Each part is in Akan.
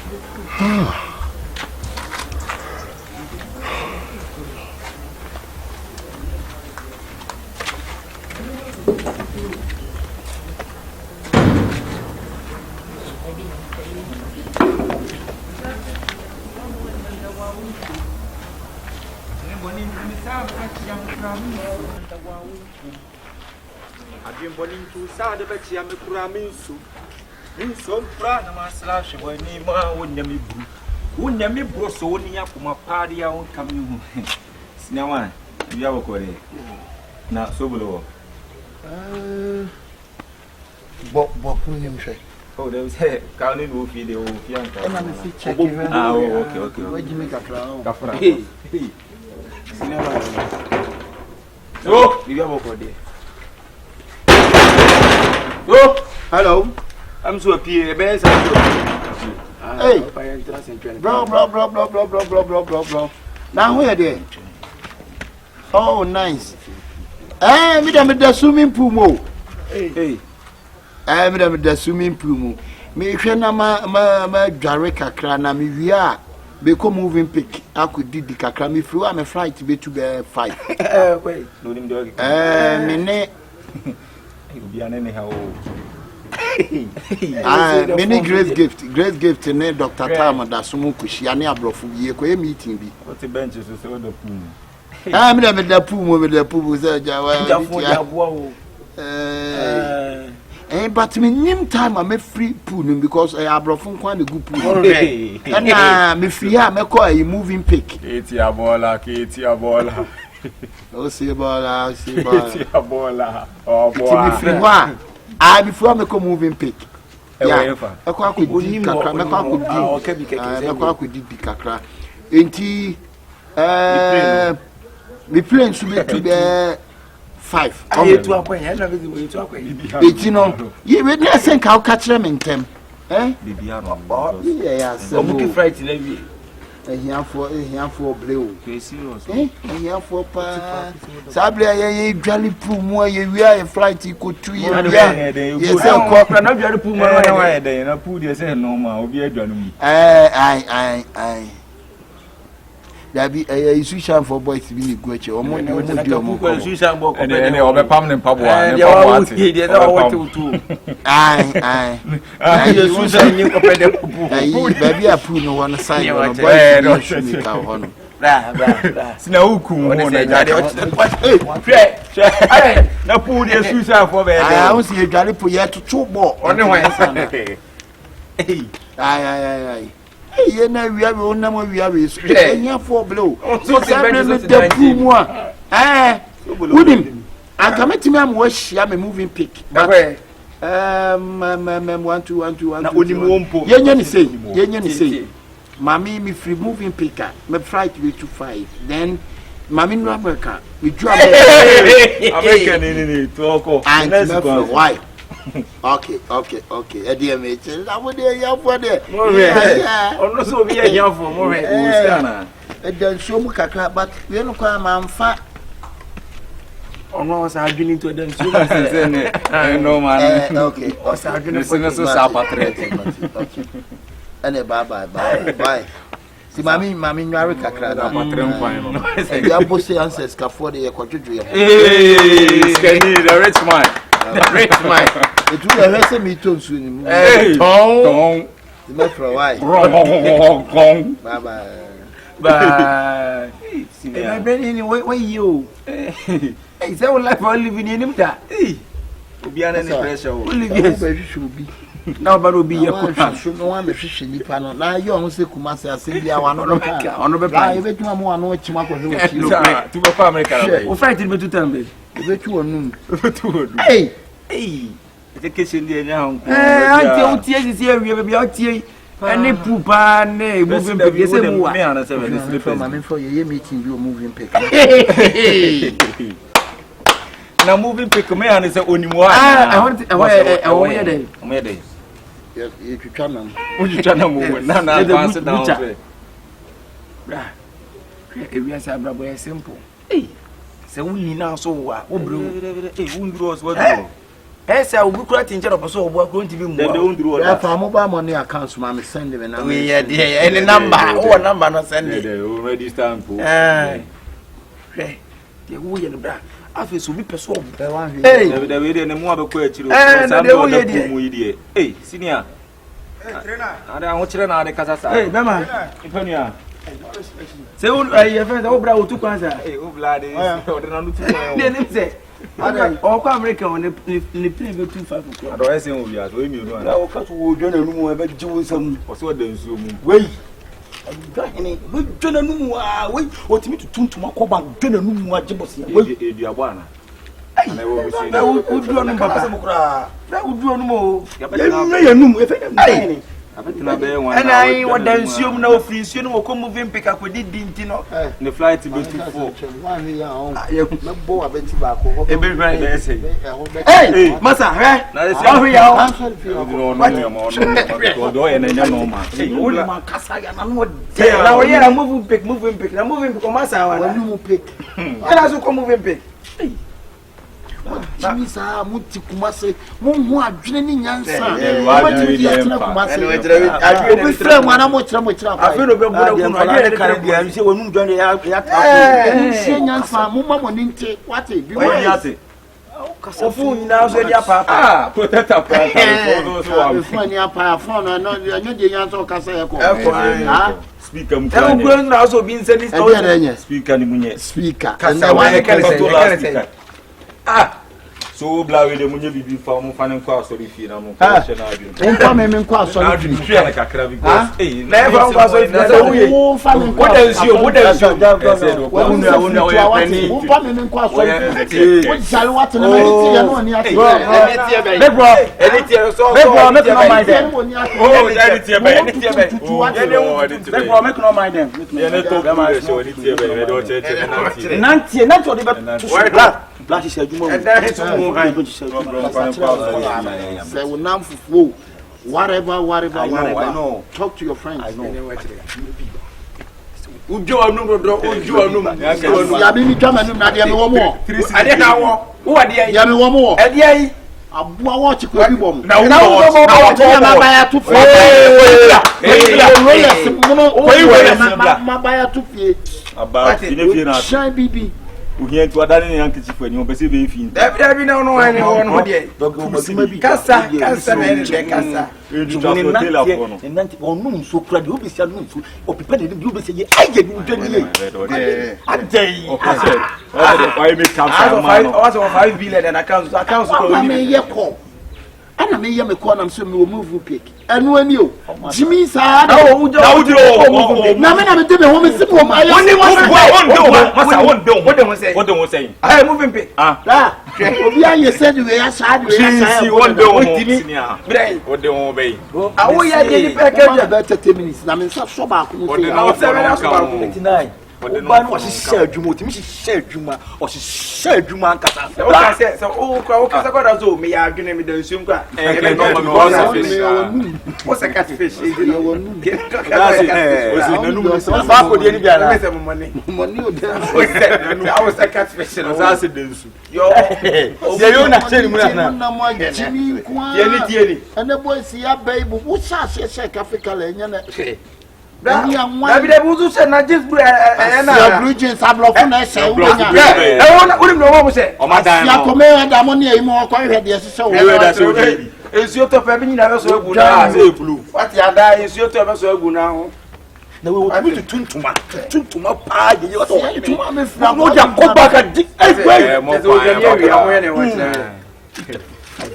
I've been born into sad of a chiam craminsu. In some prana, my slash, when Nima wouldn't me bro so near from a party I won't come in. Snawan, you have a quarry. Now, Sobolo. Bob, him say. Oh, there was a counting will feed the old young. Okay. Where'd you make a crown? So, you have a quarry. Oh, hello. I'm so happy. Hey, bro. Now where they? Oh, nice. Eh, me the swimming pool mo. Hey. Eh, me the swimming pool mo. Me hwe na ma dware kakra na me wia be ko moving pick. I could did the kakra me flew am flight be to be 5. Wait. No nim dog. Me ne you be an anyhow. Many great gift ne Dr. Tam da sumu kushia ne abrofu ye ko meeting bi. What the benches is so the pool. Me the pool say jawa. But me nim time am free pool because abrofu kwa the good pool. And me free ha me call a moving pick. Keti Oh, see bola. Oh, boy. Me free one. I before me come moving pick. Yeah. Akwa ko di kakra, me kwa ko di kakra. Enti me plane should be to be 5. Aye to akwa, na be to akwa. Enti no, ye we na sen ka catch them in tem. Bibia no. Yeah, so omuki fright na bi. Here for blue. Serious. Here for pa. Sabria ye dwali pu mu ye wi a flight ko tu ye wi. Ye say ko na dwali pu mu na wa dey na pu dey say no ma obi adwanu mu. Ai. There be a switch for boys be ni go eche. Omo switch boy ko be ne obe pam ne mpabo a ne mpabo ati. Dey na wo tu. Ai. Ye switch ni ko pe de pu. Ai baby a pu no one side no boy no shoot ka ho no. Bra. Sina huku mo na jade. Hey, na pu dey switch for be dey. Ai won see dwale pu ye tutu bo. One wan. Hey. Ai. Ye na wia we onam wia we so enya for blow so say me the pumu a wudim akametimi am wa hia me moving pick but 1 2 na onimu ompo yenya ni say mami me free moving picker me flight we to 5 then mami no America we do America ni to ko why Okay. EDMH. I would hear for there. Ono so be here for more. Then so much but we no come am fa. Ono was arguing to them so no man. Okay. Was arguing so patriot. Okay. And bye. Si mami nware kakra na patrem kwan no. Ya boss answers ka for the kwadwodwe. Scanny the rich man. It will have some meat on soon. Tom. The metro why? Bye. I been anyway you. Hey, so life for living in him that. Obi an any pressure. Olivier should be. Now but will be your should no one be fishing panel. Now you almost say Kumasi as India one on the plan. If you want no chimako to America. Who frightened me to tell me? If you noon. Hey. The kitchen there now. I is here, we will be out here. And they poop and moving baby. For your meeting, you moving pick. Now moving pick me and is only one. I want away. Yes, you can. Would you try to move? Now, advance down. We are simple. Hey, so we now so what? Oh, bro, was what? Esa ubukura tinje no so obo akro ntibi mu. They don't do Yeah, that. for mobile money accounts, mommy send them and We yeah there any number. Oh number no send it. They already stand for. Hey. They wo ye no bra. Afi so bi peso. Hey, The way they mo abekọ akiro. Hey, senior. Trainer. Ada ho kire na ade kasa sa. Hey, mama. Ipania. Se wo ye friend wo bra wo tu kwanza. Hey, o blade. O de na no tu. Ne ne se. O kwa America on ne play be 25 o'clock. Ado ese o bia so emi no. na o ka so wo dwana numu e be ji wo sam. O so de nsuo mu. Wei. Adwane, we dwana numu a, wei, otimi tutuntum akoba dwana numu a jebosi. Wei, eduabo ana. Ai, na wo busi. na udu onu papa. Na udu onu mo. Ya numu e fe Ai. Abetena be wan. And I what dan nsuom na ofri nsuo no ko moving pick akodi dinti no. The flight be too full. One here on. Me bo abeti ba ko. E be right Be say. Hey, masa, Na dey say. Ahu ya o. No, no, do ye na nya no ma. Hey, only man kasa ya na no dey. Na we ya moving pick. Na moving pick o masa wa. When you pick. Ela so ko moving pick. Jimmy sa muti kumase mo hu adwene ni nyansa wa adwene ni empa adwene frɛ mo ana mo kyerɛ afi no be bura ko no adwene kare bia mi se wonu dwane ya sie nyansa mo ma mo ninte wate bi wo yate ofu nyina so dia papa protector papa so wa fo ni apa fo no no nya de nyansa o kasa ye ko speaker mu kan gro na so bi nse ni speaker ni munye speaker kasa wa kare so bla we de munye bibi fa mo fa ne kwa sorry fi na mo kwa she na adwene on fa me kwa sorry fi fi na kakra because na e fa kwa sorry fi na wo fa me kwa wo da nsio wo fa me kwa sorry fi wo jale wat na me ti ya no ni ati me bro make no mind them oh edit me bro make no mind them ya ne to be show edit be we do cheche nanti odi be Black is a juma. Say we nam fufu. Whatever. I know. Talk to your friends. I know. Ujo anum. Ya mi twama num na de me wo mo. Ade na wo. Wo ade yi. Ya me wo mo. Ade yi. Abua wo chiko bi bom. Na wo mo mabaya tu fie. Mabaya tu fie. Aba fie na. Shine bibi. Uhie tu adane ne yanke chifu ani obese be fi. Dabi na no wan ho de. Kasa na ni de kasa. Nanti onum so kura de obesi anu so opipa de bi obesi ye aye bi dwani ye. Adai. Why me come so 5 billion and accounts ko me ye ko. Ana me ye me ko na so me wo move pick. Anu ani o. Jimmy sa da wo ujo. Na me na me de me ho me sim wo ma ye. What do you say? I moving pick. Ah. Obi an said we ya sa de ya sa. What do you be? Awo ya de ni package about 30 minutes. Na me nsa so ba ko What do you 29. Oba no hyehyɛ adwuma otimi hyehyɛ adwuma ɔhyehyɛ adwuma ankasa o ka sɛ o kasa kwada so me ya adwene me da nsuom kwa o sɛ catfish e no wonu ba ko de ni bia na me sɛ money o de o sɛ catfish no sa se de nsu yo yo na kyɛ ni mu na Jimmy kwa ye ni tie ni ene boy si ya baibu wo sa se Africa la enya na David Buzu said na just blue na blue jeans ablofu na ese wo nya woni no wo say o ma dan ya ko me da mo ne imo ko hwe de ese wo ensuo to fa bi nyina be so agu na say blue what ya da ensuo to be so agu na ho na we wo tu tuntuma pa je yo to tuntuma me fra no ja ko ba ka di mo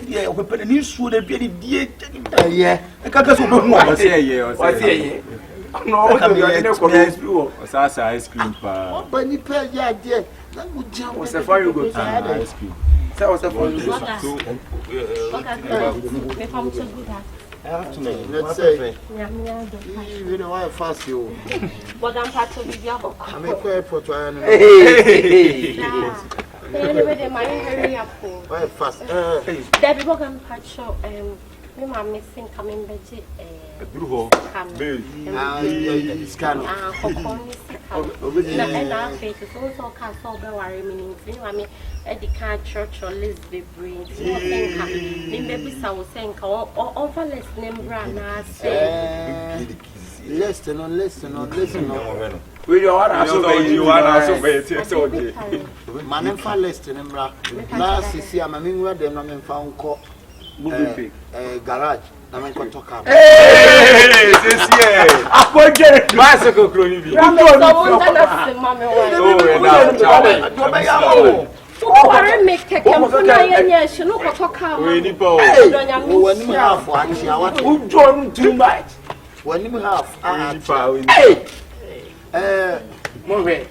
yeah o pe ni su de bi die yeah e ka so bo hu o say no o de ya ne ko o sa ice cream pa o ba ni pe ya je na mo ja o se for you go ice cream say o se for you go me come to good let's say you know why fast you what I'm part of the job I'm a queer for to I know anyway they might hurry up why fast Debbie Borga part show Me ma missing coming beji scan. And our face is also cast over worry meaning. I mean, Eddie can't church or Lisbon brain. Maybe I was saying, all for less name brand. I say, listen on. We are also Man, for listen, last year, I'm in them, I'm found moving garage. I'm going to talk. Hey, this year. I get bicycle cloning. Oh, make cake and put yes, you know what talk about. When you have one, who drawn too much. When you have, Moven.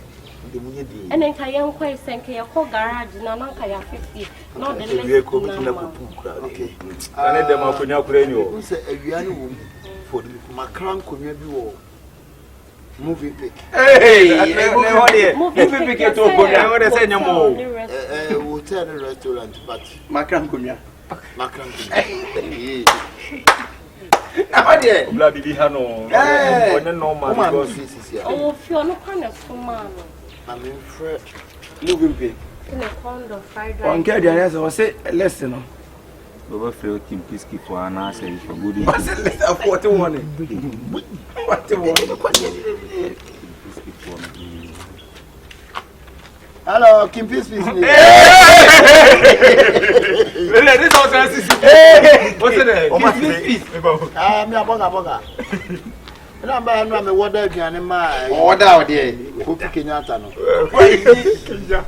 And then Kayan Quay saying Kyekyeku garage, Nana Kaya 50, not the list. Okay. I let them up in your cranial. Who said a young for my crown could be moving pick. Hey, moving pick it up. I want to say no more. Hotel restaurant, but my crown could my crown. Bloody Hano. No man. Oh, if you're not kind of man. I'm in Fred. Moving pick. In a condo fried rice. On Kyekyeku, I was say listen. Baba Phil Kim Piski for an answer for good. What's the list of what you want? What you want? Hello, Kim Peace. This also what's the name? I'm your Borga. I'm a water again. My order there. Who Kenyatta?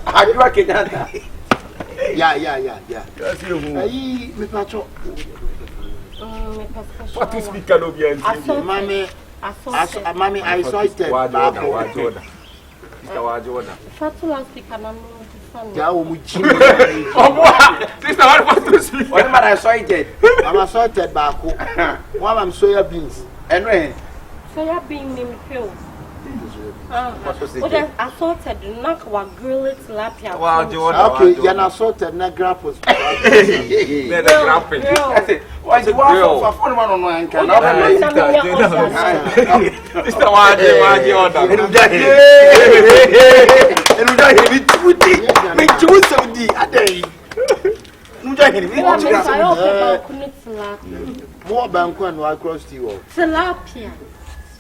I do Kenyatta. Yeah. That's you. Me patrol. What to speak Calobian? Mommy, I saw it. Fatula speak and I'm Sister, what to speak? What am I saw it? I'm assaulted back. One I'm soya beans. And when? soya bean in pill. Assorted, knock what grilled tilapia. Okay, you're not sorted, not grapples. Why do you want for one on one? More bank and across the wall. Tilapia.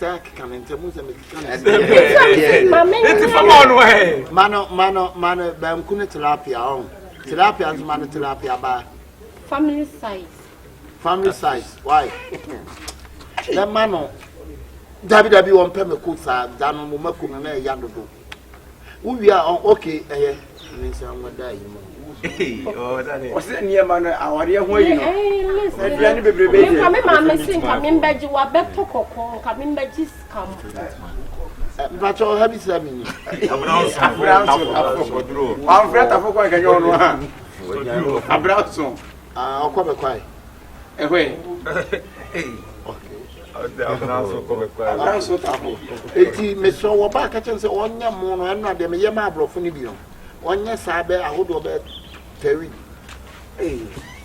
Can intermuse and Mano, Bamcuna tilapia. Tilapia is man tilapia by family size. Family size. Why? The mano WW on Pemacusa, Dano Mumakum and Yando. We are okay, eh? What's the near man? Our dear way. Coming back, you are better coming back, just come. But all have it 7. I'm afraid of what I can do. I'm proud so. I'll come quiet. Away. I'm so tough. Miss so back at and say, on your moon, and not them, Yamabro Funibio. On your side, I would obey Terry.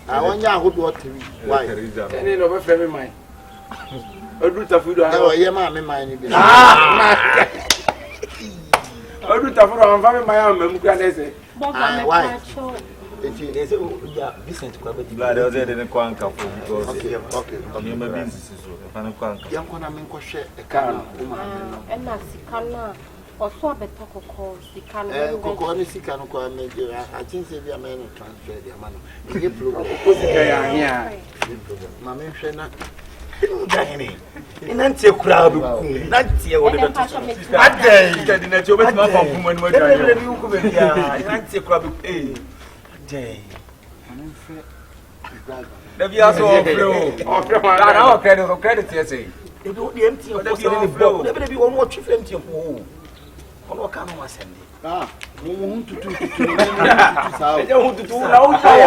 I want you to do Terry. Why? Any over family mine. A root of food. Oh, Yama, mind. A root of food. I'm family my own. Why? There's a Vincent Quabbott didn't quank up because your business is a young one. I'm in crochet a car. And that's Sikana or so better calls Sikana. I think they are men transfer their money. Mamma, in anti crowd, Nancy, or the day. The Vias of our credit or credit, yes, it will be empty of the flow. Never be one more chief empty of who. On what kind of Sunday? Ah, no one to do. I don't want to do now. I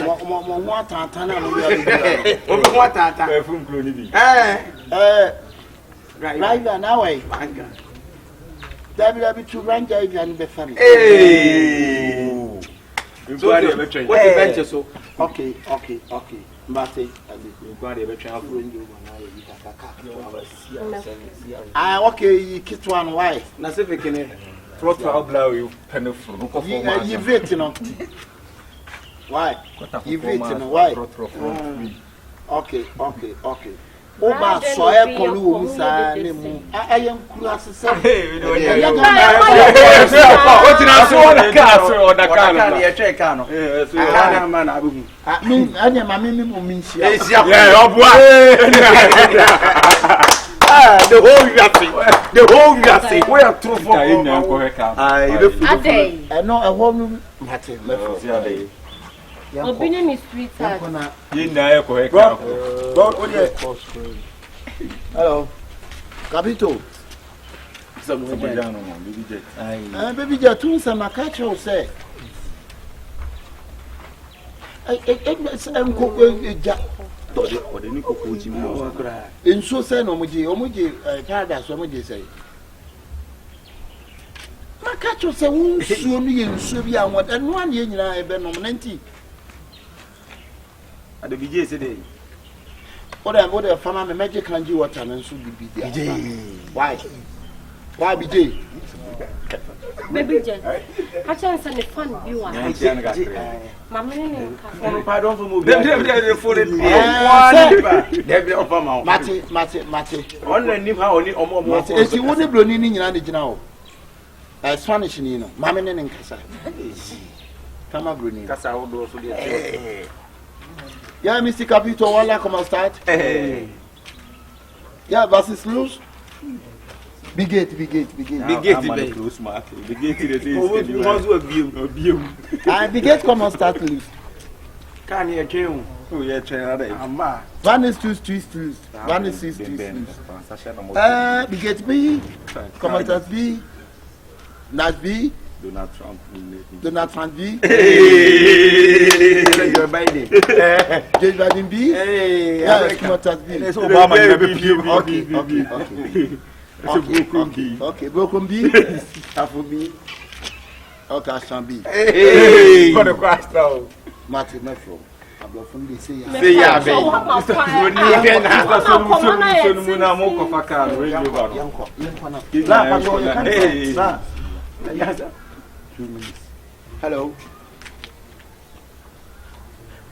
want right now, WW2 rank and the family. Hey, So what the bench so? Okay. Mbate. Inquiry about travel. Okay, kit one why? Na se fekene. Throttle blow you pen for no for. You vet no. Why? You vet no why? Okay. Oba so e kolu wo sa ne mu. Ayem kuru asese. What na so on the car so on the car. You check car no. So na man abu. Me anya ma me mo minsia. Yeah, oboa. The whole yasi. We are true for in na ko heka. Adey. No, e ho no mate me for. Opinion is sweetheart. Yin na e ko heka. Hello. Capito. Baby Jet, tu sama catch you say. In so say no muji kada so muji say. Ma catch you say won so ni nso bi an what and one ye nyina e be no 90. Ade bije say dey. What the farmer me magic can you water and so be there. Why BJ? Baby J. I chance and the fun you want. Mamma no pardon for move. Dem for it. Mate. On nim how only omo. Esi wo de bloni ni nyina de gina o. Spanish ni no. Mama ne nkasa. Kama bloni. Kasa wo do so dey. Yeah, Mr. Capito, wala come start. Yeah, versus loose. Big gate. Close mark. Big gate Big gate come start loose. Can you train? Oh, yeah, train other. Amma. One is two loose. One is 6 loose. Big gate B. Come start B. Nash B. Donald Trump B. You're binding. Judge Biden B. Yeah, come start B. Obama never be. Okay, broken B. Afu B. Okay, Ashtown B. Hey, for the question. Martin Metro. I'm from the say ya be. So ni again has so muna mo ko faka radio ba. Hello.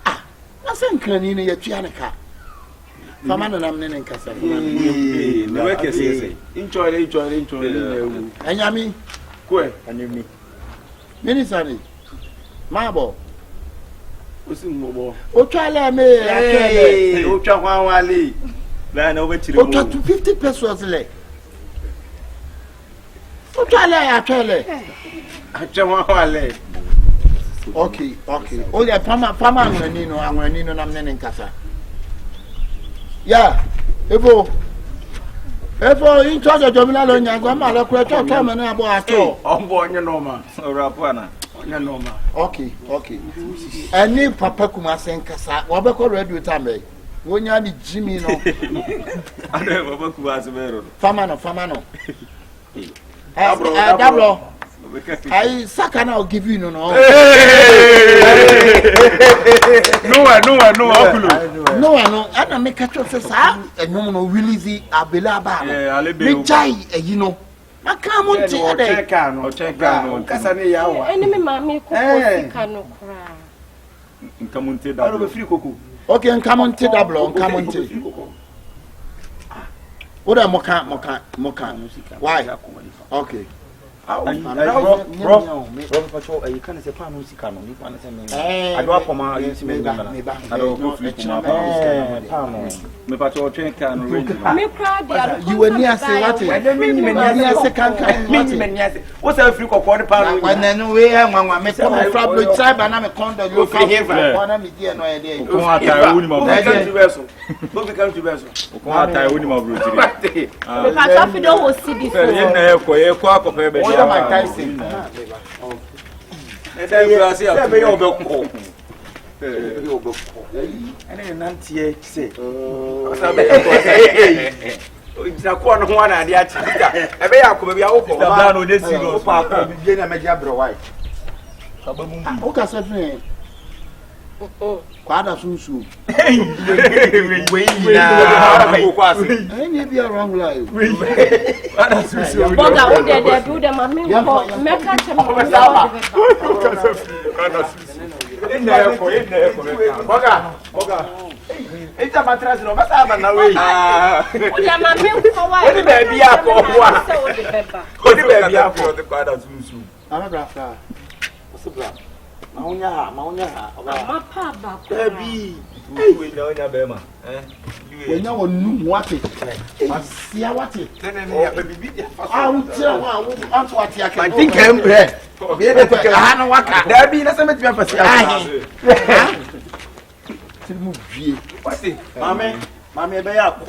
I think cleaning your pianica. Famana nam nene nkasa. No we can say. Enjoy. Anyami. Kwe. Anyami. Minisani. Mabo. Osimbo. Otwale me atwele. Otwa hwan wale. Na na obetire mo. Otwa 50 pesos le. Otwale atwele. Atwa hwan wale. Okay. O ya fama anwani no nam nene nkasa. Yeah, Evo, in charge of Jomina Lonya, Grandma, look at your time and about on board your normal. Rapana. Normal. Okay. And name Papa Kuma saying Cassa, Wabako Red with Tambe. When you need Jimmy, no. I never work was a vero. Famano. Dablo. I Sakana will give you no. No, and I make a choice, and no one will easy Abelaba. Me jai, you know. I can't want to check Cassani Yawa. Enemy mammy cano cry. Come on, take that free cocoa. Okay, and come on, take Dablo, come on, take. What a mocha. Why? Okay. Bro, patrol, you can't say Pano Sicano, you can't say me. I do up for my I don't go me patrol train can you were near say what? I don't mean near second. What's a free quarter pound? When then we have one make a problem tribe and I'm a condo. You can hear one of me, dear, no idea. Who become to vessel? My Tyson. And then you are saying, I may overcome. And then Nancy say, it's a corner one and the other. I may have come be open. I may have bro white. Okay, sir. Quada Sunsu. We Any be around life. Borga, who did do the mammy? Make a Borga. It's a mattress, no matter now. What the baby up for the Quada Sunsu? I'm a grafter. What's the plan? Maunya. my papa, Baby. We know your Bema. We know what it. I see what it. I think I'm bread. I know what there be nothing to What's it? Mammy, be up.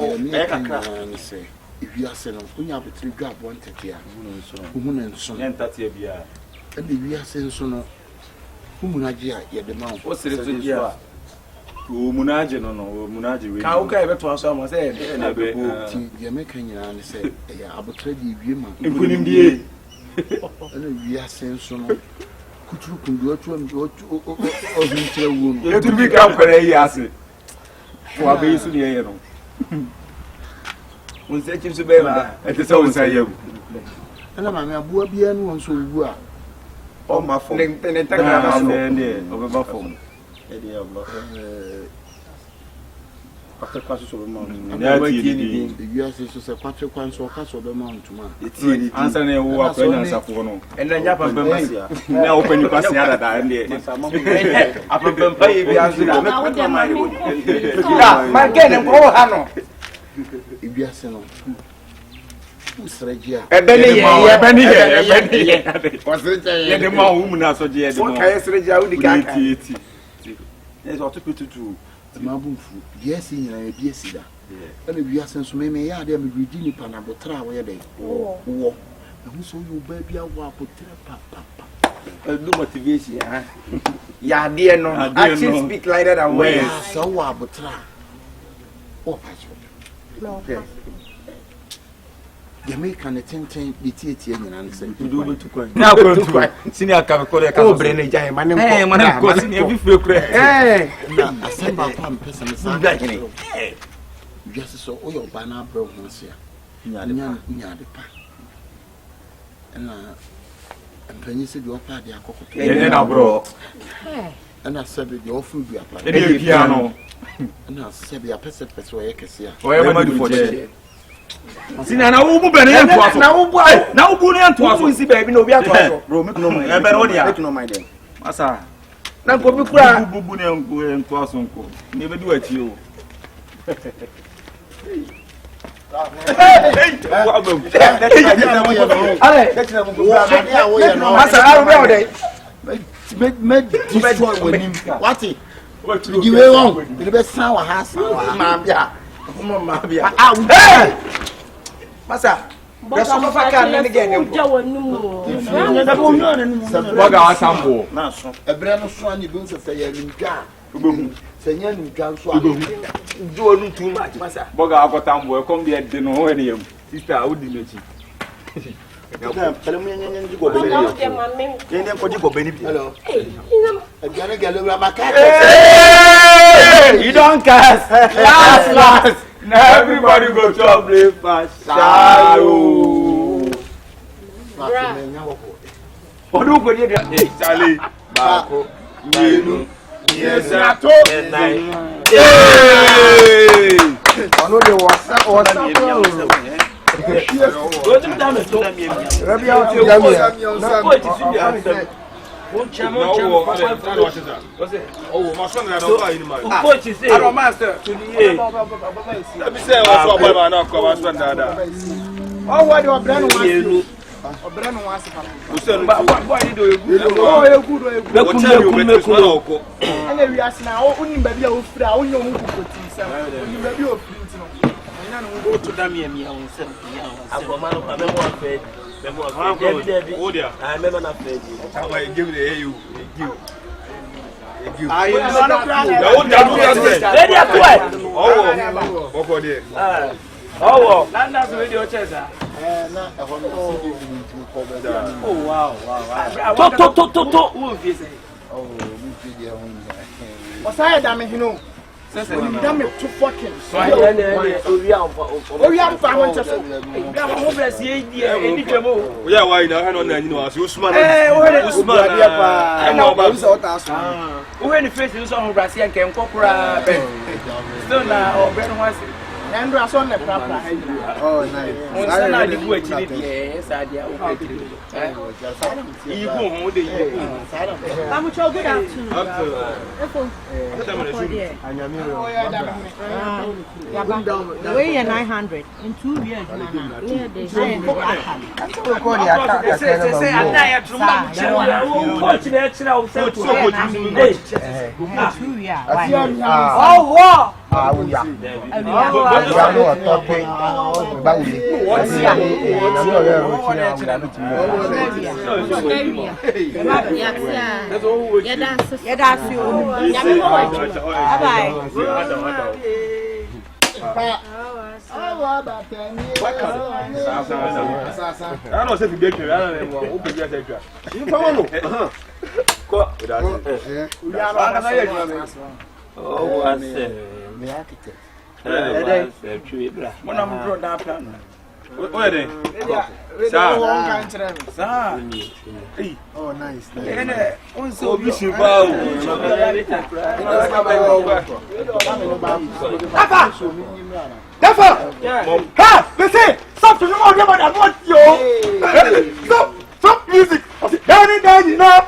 Say, if you are saying, we have a 3 grab 130 years. Woman, son, and 30 years. And if you are saying so. Munaji, yet the mount. What's it? Munaji, no, Munaji. How can I to someone say, and I be the American and say, I will trade you, man. And we are saying so. Could you go to him or to room? You to become crazy. For a base in the air. When such is a baby, it is always a you. And I'm a boy beyond one so well. Oh, my phone. Then take my phone. After classes of a mountain, you are so Patrick once or cast of the mountain to man. It's answering a war for and then Japan. Now open your pass the other day. Upper Pay, we answer my game and go Hano. If you are saying, who's Regia? A Benny, was it the more woman as a dear? What can I say? I would get it. There's what to put to do. Mabu, yes, in a BSida. And if you are saying so, maybe I am redeeming Panabotra where they war. And who saw you, baby? I will put papa. No motivation, yeah, dear, no, I should speak lighter than way. So, Wabotra. Oh, no. Jamaican attending the theatre and answer to do to cry. Now, go to cry. Senior Akabenezer, come bring a giant man. Hey, man, I'm going to feel crazy. Hey, I send my person. Just so all your banner broke once here. And Penny said you applied the alcohol. And I said you often be applied. Piano. And I said the opposite way I can see. Whatever do for the Sina na ubu bene en to aso na ubu ne en to aso si baby no bi ato aso bro make no mind e bere wodi make no mind dem masa na ko bi kura ubu ne en to aso nko ne be di wachi o masa aru be ode me destroy wenim what it you we won you be san wa ha san ma bia Masa, there's some of a can again. Borga Sambo. A brand of swan, you don't say in car. Say, so do too much, Massa. Borga Agotambo, come there, the no sister, I would let you. You don't cast last. Now everybody go to a breakfast. What do you get? Charlie, Marco, Yenu, yes, I told you. I know there was Oh, my son, I don't coach is a master to the let me say, also, my man, oh, what do I brand one? Or brand one, why do you do? Oh, you're good. And then we ask now, only baby of flower, you know, baby of go to Dammy and me on 7 I'm a man of a memoir. I remember not playing. I give it you. I oh, that's radio chaser. Oh wow. To. Oh, we feel the home. What's I damn you know? Damn it, too fucking. Oh, yeah, I'm fine. Yeah, why now? I don't know. Usman. I know about when the face is on Brazil and can copra. Still now, or Ben was. And I saw the proper. Oh, nice. I did what you did. Yes, I did. I'm good afternoon. Weigh 900 in 2 years. Oh, nice. Stop music. Danny, enough.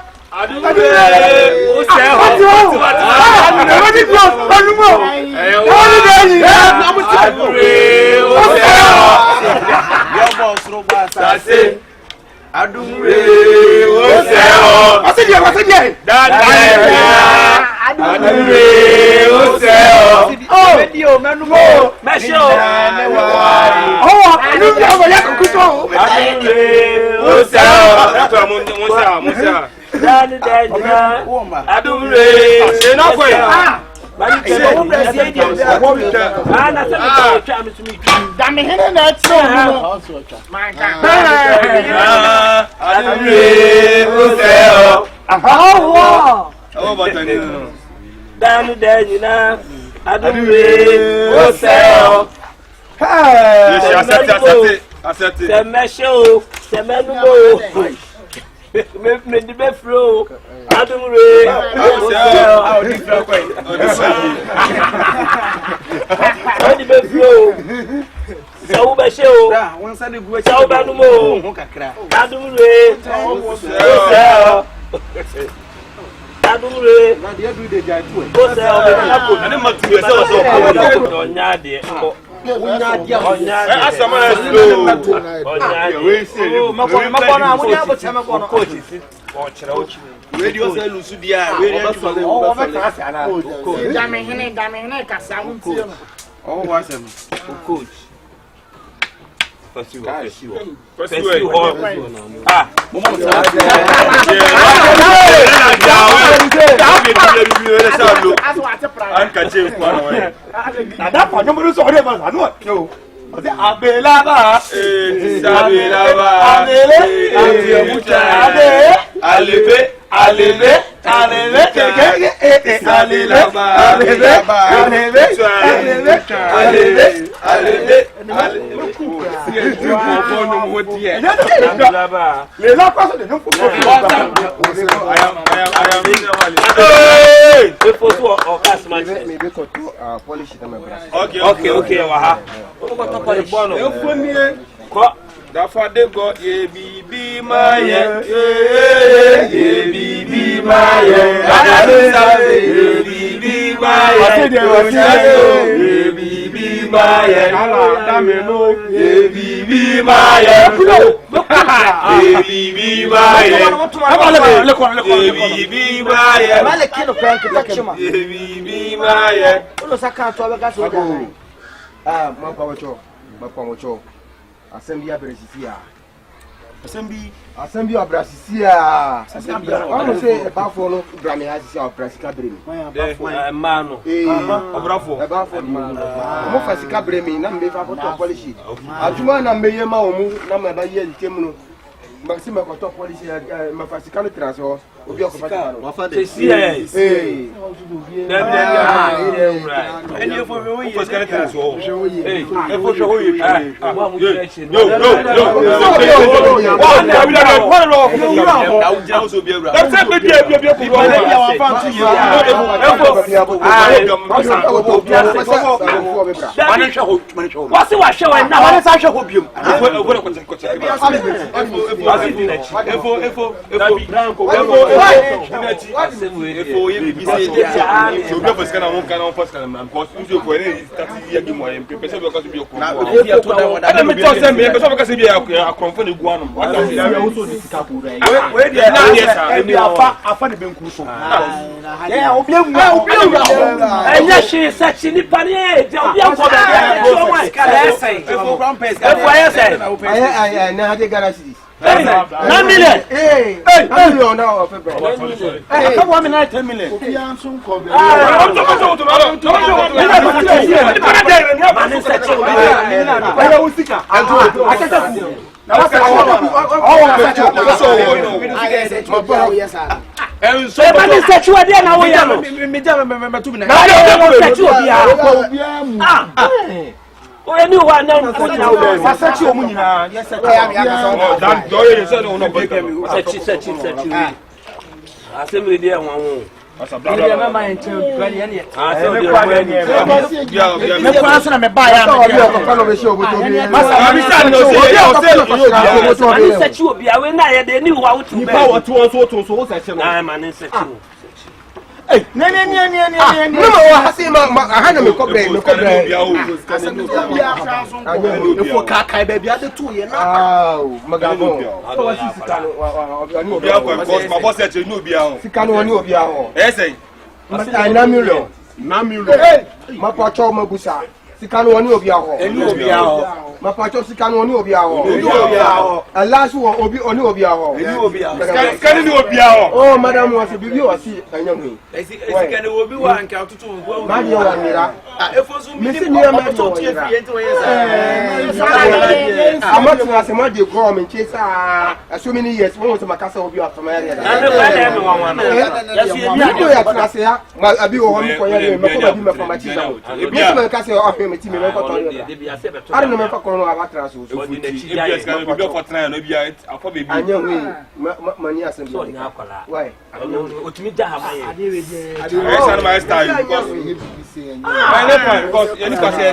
Therefore they go ye be my ye be my ye be my ye be my ye be my Assembly of Brasilia. I say about for no Grammy has our Brasica Bremi. Man, Obrafo. About for Mofasica Bremi, number for policy. Ajuma and Mayama Omu, number yen Temuno, Maxima top policy, Mafasica transfer. And you for $9 million. Hey, now. 10 million. Oh, anyone now for now. I said you money now. Yes, sir. That door you said no break me. Search. I say me there one. Asa bla bla. Me my enter kwani ya ne. Ah, say me kwani ya ne. Me kwa so na me buy am. Masa me say no say. Search you obi a we na ya de ni wa wutu. Ni pa what so search no. Ah, man search. Hey, no, I see my hand me cobre. For Kakai baby, I do 2 years. Oh, Magabo. Because my boss said you know Biao. Sikano no Biao. Yes, say. Namilo. Hey, my pacho Mabusa. Sikano no Biao. My pacho Sikano no Biao. And last one Obi Ono Biao. Sikano no Biao. Oh, madam was a baby or see a young me. I see can be one count to 2. Missing your man. I'm not as a magic girl in Chase. So many years, one to my castle will be up to my area. I be one for you, my castle. My castle of him, I don't know if I can have a transfer. I know money as why? What me my style because you can say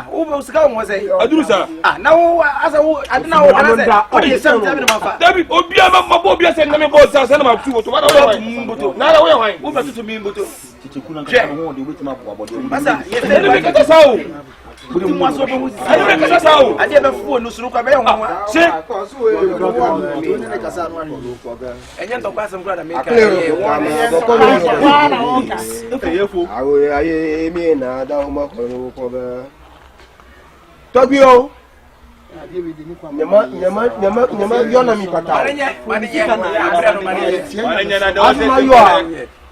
who was going was a do, sir? Now, as I don't know what is something about David. Obia said, let me go to send about 2 to what I want. Now, why? Who was to be able to check? Massa, yes, so. I never fool no look at and then to pass some grad make Tobio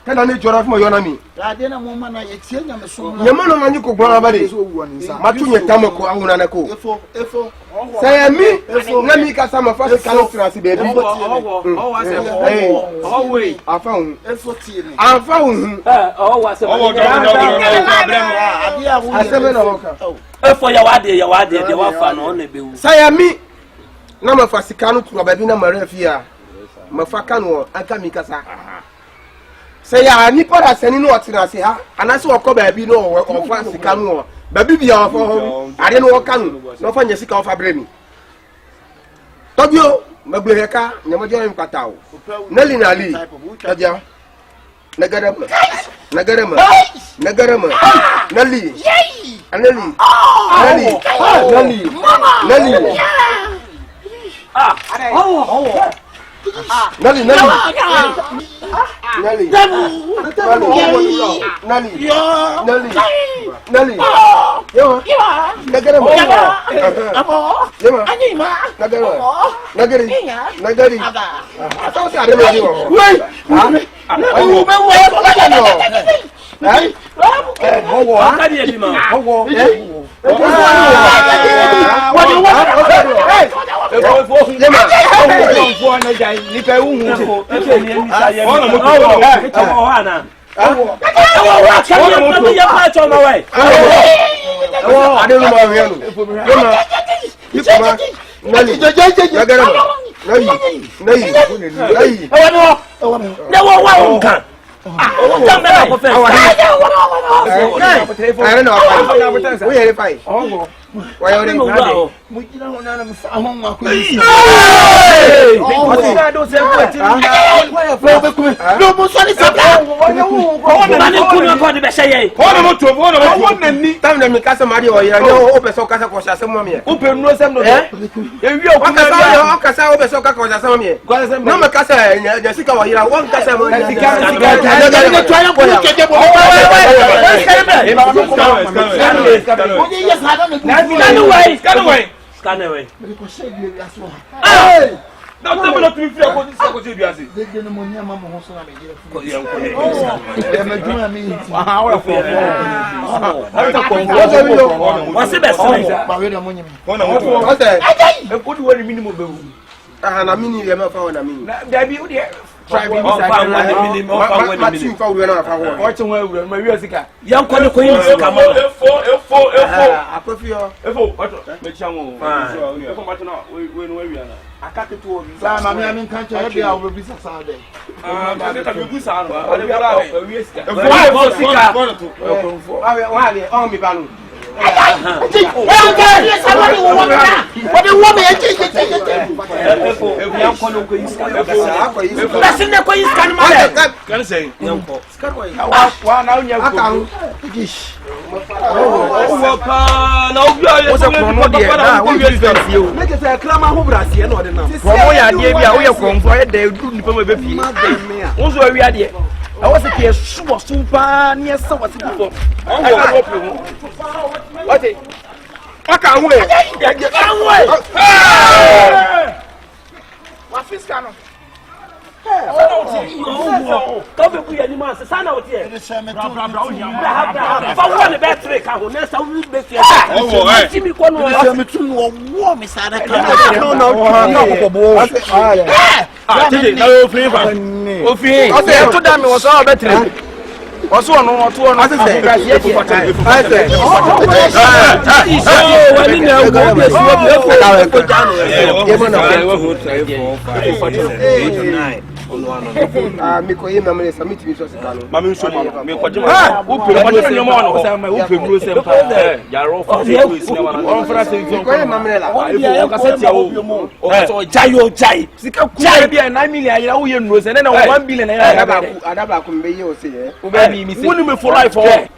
Can I need your of my yonami? I didn't want my Yaman and you could go about it. Matunya Tamako, Aunako. Say me, let me get some of us to baby. Always, I found. I found. Oh, what's a for your idea, they were fun on the bill. Say me, number for Sicano to Babina Marefia. Mafacano, Akamikasa. Say, I need for us any notes in us here, and I saw a cover be no or fancy canoe. Baby, be our home. I didn't know what can no find your sick of a bremy. Tobio, Mabueka, Namajan Patao, Nelly Nali, Taja, Nagarama, Nelly, Nelly. Nelly. Scan away. Don't tell me not to be free. I was a kid, super near someone. What? I can't wait. What is going on? Come and put any man, son out here. I want a bad trick. I will never be here. Oh, Jimmy Corner, I'm warm. Is that a also, no, what I say. For life, what?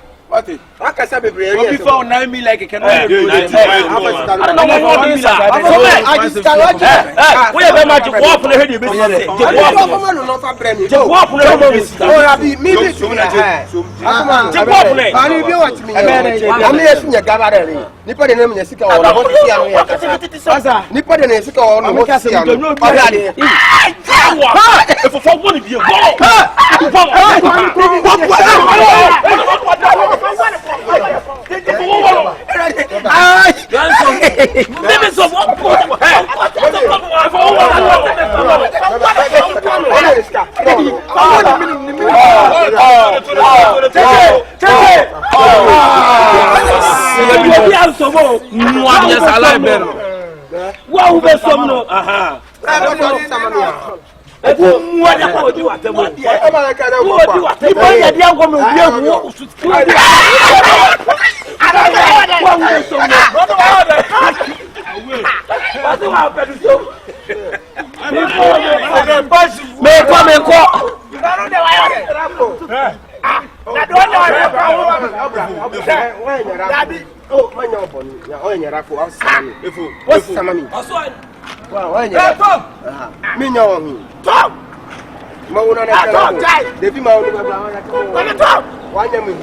I can say before 9 million like a cannot. I don't know what this is. I just can't. We have a magic walk for the head. Why? Me no. Talk. Mauna na talk. Devi mauna na talk. Wanya me.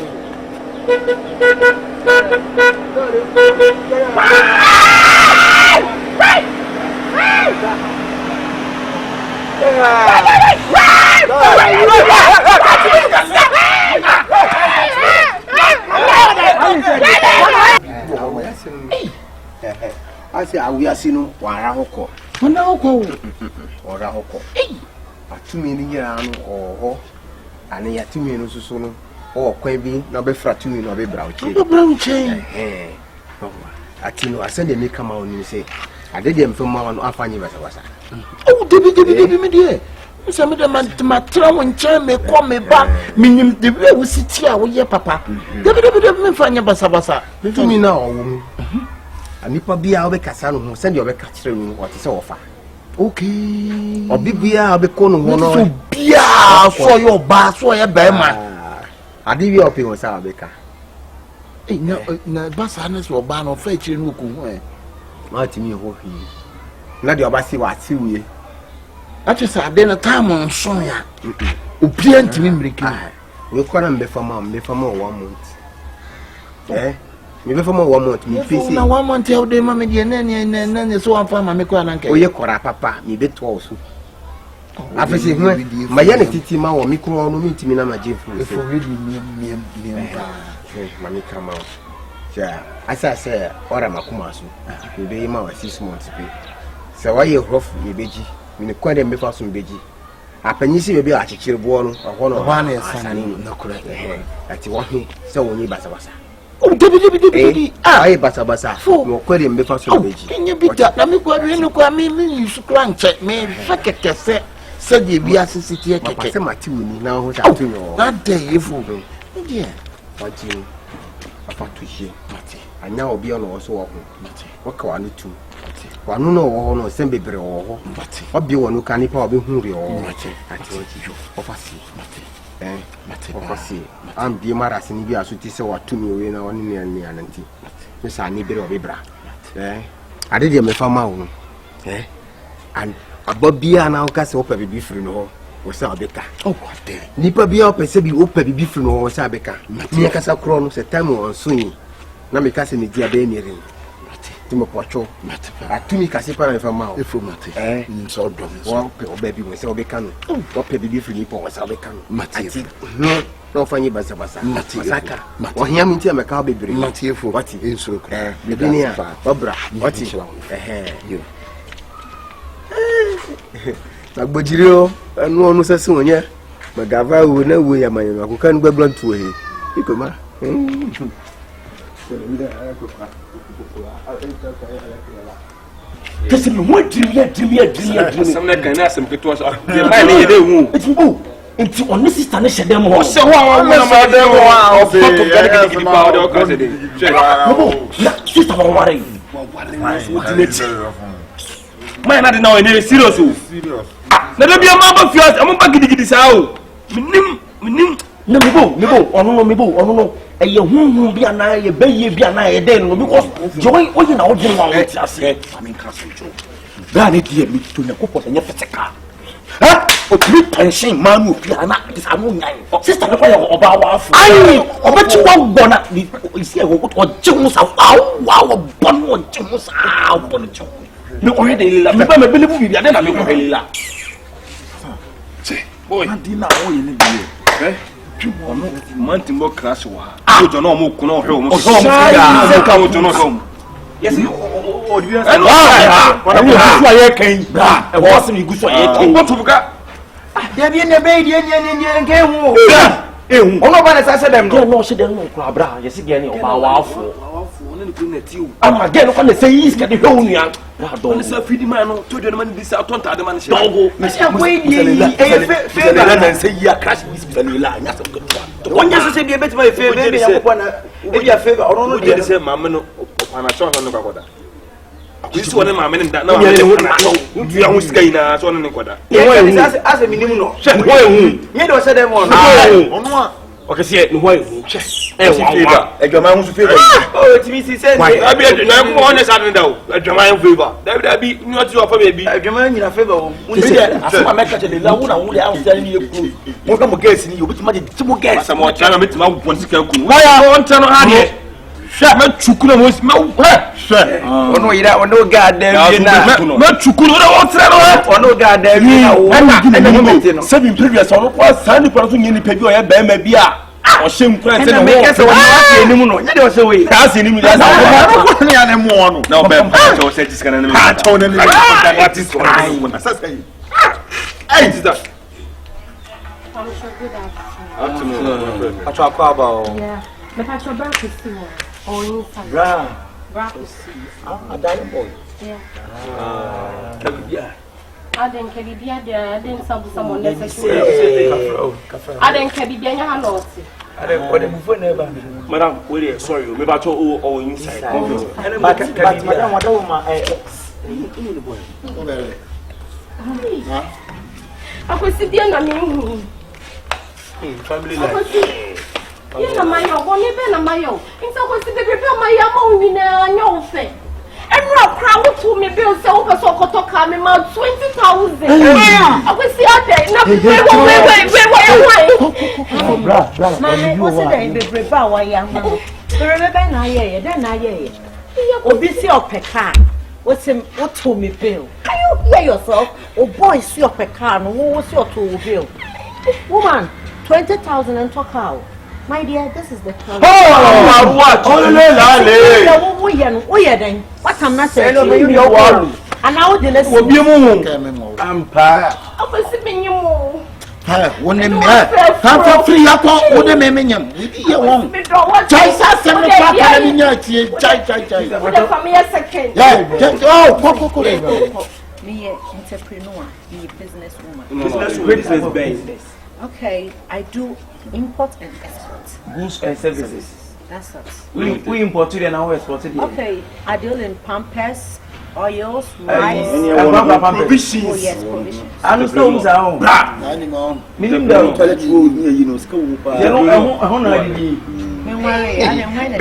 I say, I will see no Warahoko. Warahoko. But 2 million or and they are 2 million soon or Quaby, no be fratuni, no be brown chain. I tell you, I send them come out and say, I did them from my own funny was. Oh, Debbie, my dear. Some of them my throw and chain may call me back, meaning the way we sit here with your papa. Debbie, find your basa. Let me know. And if I be our Cassano who send your catcher what is offer. Okay. Or be our becon one beer for your bar, so your bear. I did your opinion was our baker. No, Bassanas or ban or fetching Ruku. Not to me, who not your bassy was you. I just had then a time on Sonia. Who planned to me. We'll call them before mom, before more 1 month. Eh? Me for more 1 month, me face. Now 1 month, tell them, mammy, and so on for my mechanic. Oh, you call papa, me bet also. After saying, my young Titima or Miko, no meet me, my Jim. If you read me, mammy come out. Yeah, as I say, or I'm a Kumasu, you be my 6 months. So why you rough, me, Beji, me, quite a me for some Beji. A penisi may be a chill born, or one is no correct. That you want me, so we need Basabasa. Oh, Debbie, I Basabasa, for quitting before so big. Can you be that? Let me go and look at me, you should crunch it, me, fuck it, said you be a city. I can say my 2 now, who's out to you. That day, you fool. Yeah, what you about to hear, Matty. I now be on also walking. What can I do to? One no, send baby or what be one who can be hungry or Matty. I told you, of us. Matty, I'm the Maras and Bia Suti so what to me when I want near me and auntie. Miss Annie Bero Bibra. I did him a farm, and a Bobia now cast open baby free no was Sabeka. Oh, what day? Nipper be up and say be open baby free no was Sabeka. Near Casa Cronos a time on swinging. Namicas in the dear baby ring. Timo Pocho, at Tumi Casipa and from Mount, so don't baby was Albecan. What baby free Nippon was Albecan. Matty, no funny Basabasa, Mataka, or him into a car baby, Matty for what he is so clear. Livinia, Barbara, what is wrong? You. Like Bajiro, and one was a soon, yeah. But Gava will know we are my who can't go blunt to him. You come on. Kasi me want dream. Some na kan na some keto so. The man e dey hu. Enti on sister na shede mo. Se ho a na ma dey ho a o foto gari gidi pa o dey o ka se dey. No, sister mo ware. Man na dey na o ne serious o. Serious. Na dey bia ma ba fias, am ba gidi sa o. Minim. No me bo, no. E ye hu bia na ye be ye bia na ye dey no because joy o ye na o dwin wa o ti ase. I mean can so joy. Ba ni die mi to Yakobɔ se nye physical. Ha? O three pension man o bia na this anu nyan. Sister no kwa ye oba wa afu. Ai, oba chi wa gbɔ na isi e wo o jimu sa wa bon o jimu sa wo no jimu. Me o he dey lila. Me ba me believe bia na me ko lila. Boy, na di na o ye ne bi. Ono manti mo crash wa ojo na mo kun o he o mo so mo ya ka ojo na so yes o di yes wa ni gusu aye kan e wo se mi gusu aye kan o tubuka dia bi ne be dia ni nke hu ehu ono ba na sa se dem no se dem no kura bra yes dia ni o ba wa afo na ni kun na ti o ama ge no ka na se yi ska de he hu nua na do ni sa fidi man no to de man bi sa tonta de man se dogo me se ko yi fe na se yi crash bi la nya so ko one just say be a bit my favor be Yakobɔ na e be a favor ono no dey say mamme no opana so no kwakoda akisi wona mamme ni da na mamme ni na du ya hu sika ina so no ni kwakoda e ase minim no hwe wo ehu ye do say dem ono Okay, see, no way. Favor. A German who's favor. Oh, it means he says, I be a honest a German favor. That be not your baby. A German in a favor. I saw my message in the Luna, who I was telling you. What come against you, which money to get some more time with my one second. Why I want to know how to shut my chukuna was my sir. Oh, no, you don't know goddamn. Not chukuna, or no goddamn. 7 previous on what Sandy person in the paper, maybe. Or shame cries and make us anymore. You don't say, that's in him. That's not no, Ben, I said this kind of what is going on. Hey, that. I'm sure good afternoon. I talk about. Yeah, but I should back to see one. Or inside. Back to see. A dying boy. Yeah. Yeah. I didn't care if I didn't sub someone else. I didn't care if I not. Madam, wait, sorry, maybe I told all inside. Madam, what over my I could sit there and family life. Yeah, my own, one my own. In some way, the people my own in a new thing. And no crowd to me bills over so coming out 20,000. I will see out there. Mammy, what's it? The prepare why young man. Remember, I then I obviously your pecan. What's him? What told me bill? Can you hear yourself? Oh, boy, see your pecan. What's your tool bill? Woman, 20,000 and talk out. My dear, this is the time. Oh, what? What I'm not saying. And now the next one. I'm tired. I was sipping you more. One name, come for free. I thought, what a memonium. You won't. Chai, second. Yeah, Me, entrepreneur, me businesswoman. Business. Okay, I do import and export. Goods and services. That's it. We imported and now exported. Okay, I deal in pampers, oils, rice. Provisions. Oh yes, provisions. I understand who's our own. Meaning the school.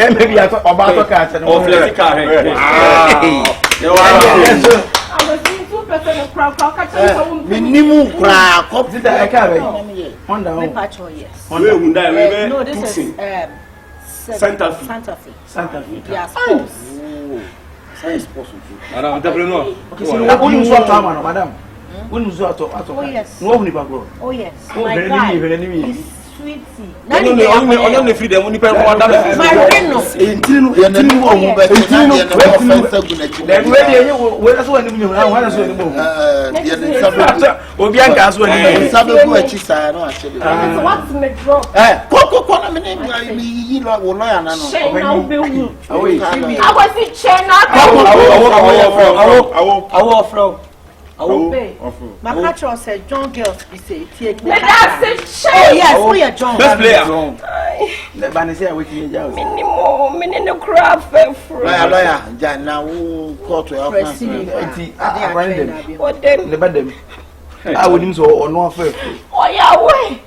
Maybe I thought about cars and all the car. I was seeing 2% of crowd. minimum crack. Did I carry? Yes. No, this is Santa Fe. Santa Fe. Yeah, sports. Science possible. Madam, entrepreneur. Okay, so you use what time, madam? When you use what? Oh yes. No, only back. Oh yes. My guy is sweetie. Only free them only pay one that. My reno. Then where that's when you know what is anymore. Obianka as well. Sabe go chisa no actually. What's me drop? Koko na me yi lo wo lawyer na no. Chain now be hu. I was in chain now. My patron said John girls be say take me. That's it. Oh yes, we are John. Best player. The man is here with me. Minimum crab for. Lawyer, Jan now court to help us. What them? The bad them. I would him so or no affair. Oh yeah, way.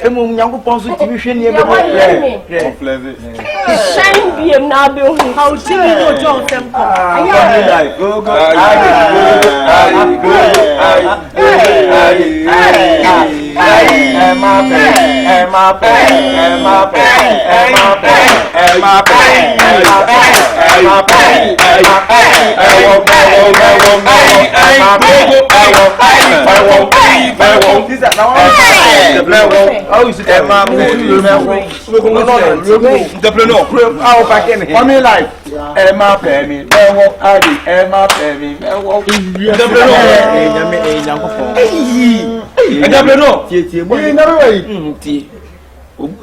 Emu nyangu ponso TV hwe ne be. Shine be na be hu. How do you know John them come? Go.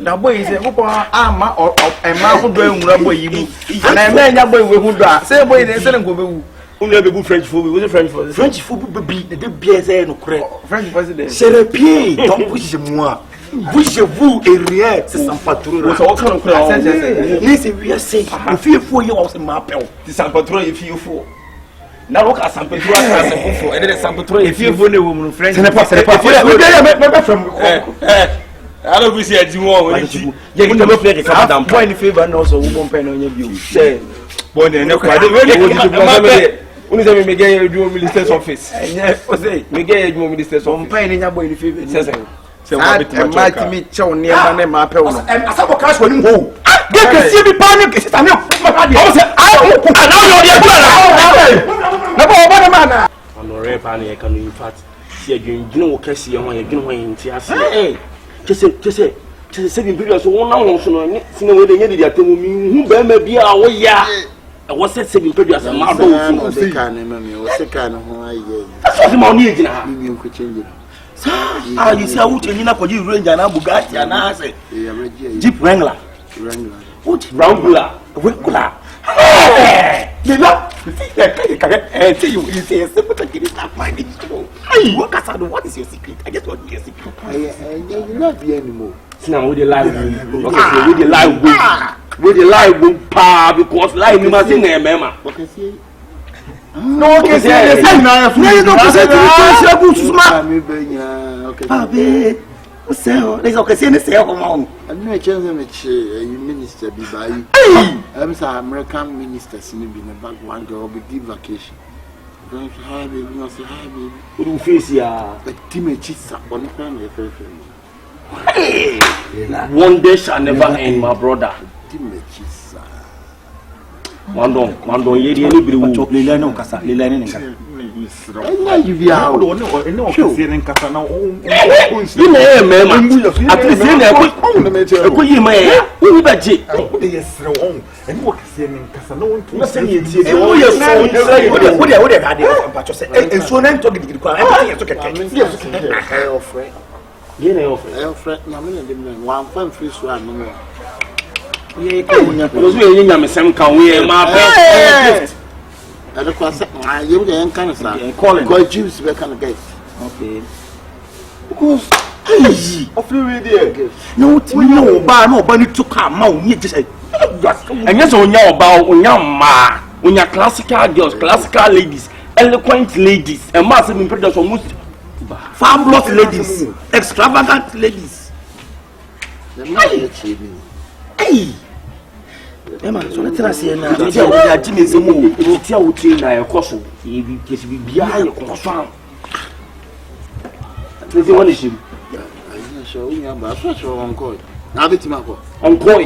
Na boy is a ama or a man who doing boy you and I mean that boy who do say boy they say go be only be French food we French food be the BSA no correct French president c'est le pied donc bougez-moi bougez-vous et rien c'est sans patron ni c'est bien c'est il faut y avoir ce mapel c'est sans patron il faut Now look at some people and then some people if you phone a woman friend. I don't see a Jimo. You can play the down point in favor and also woman pen on your view. Say, Bonnie, no, only me get you minister's office. Me get you minister's office. pen in your boy in favor. So might me chow near my name, my pal. And I saw a cash when you go. They can see me panic. It's a new. I'm not a panic. I can in fact see again. You know, Cassie, and you're going in tears. Hey, just say, 7 billion. So one hour, so no, see no way they needed to me. Who may be our yeah. I was said 7 billion as a marble. Was the kind of money, was the kind of why that's what the money you could change it. Ah, you see, I would in Abu Range and Bugatti and I say, Jeep Wrangler. What Wrangler? Regular. You know, and tell you, you say a simple thing is not my name. What is your secret? I just want your secret. You're not the anymore. Now, with the live room, with the live room, with the live room, because live you must in there, Mamma. No, okay, say so there's okay say come on. I'm not changing you minister be by you. I'm some American ministers in the back one girl be give vacation. Don't hi baby, no say hi baby. Who face ya? The team chisa on the Hey, one day shall never end, my brother. Team chisa. Mando yedi any biri wo lele no kasa lele ni nka you be out no kasi en kasa na you na mema at least na ko yi ma ya wo ba je wo de yesre won en wo kasi en kasa na won na se ni tie wo ye so wo de ga de pa cho se en so na nto gidigidi kwa en ye so keke I offer ye na offer na me de one fan free so anu ye ka wonya ko so ye nya mesem ka wo ye ma pe I don't know you can kind of say calling because Jews we kind of guys okay because offer we there no timi no ba ni to ka ma wo ye just enye so onya oba onya ma onya classical girls classical ladies eloquent ladies and massive impressed almost fabulous ladies extravagant ladies hey Emma, so let's say na tia wo ya jime semu tia wo tie na ekoso e bi kesi bi bia ye koso let's say one is him so we am ba so onko na betima ko onko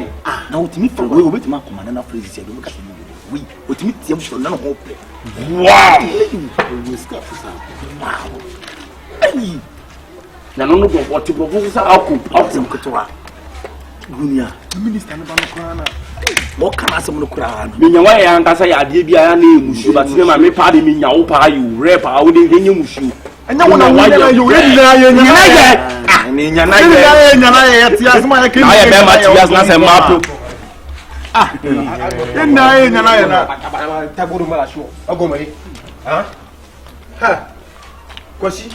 na utimi fa we betima ko na phrase say do make say we utimi tie mo na no ho play wow we start this wow hey na no go what to sa akup kutoa gunia minister na ba no kwana mo kana se mo kura me nya wa ya nkasa ya ade bia ya na emusu ba tine ma me pa de me nya wo pa you rap a wo de nye musu enya wona wo na you ready na ye nya na ye ni nya na ye ti asma ya kini na ye be ma ti as na se ma pro na ye nya na ye na taguru mala sho agoma yi ha kwasi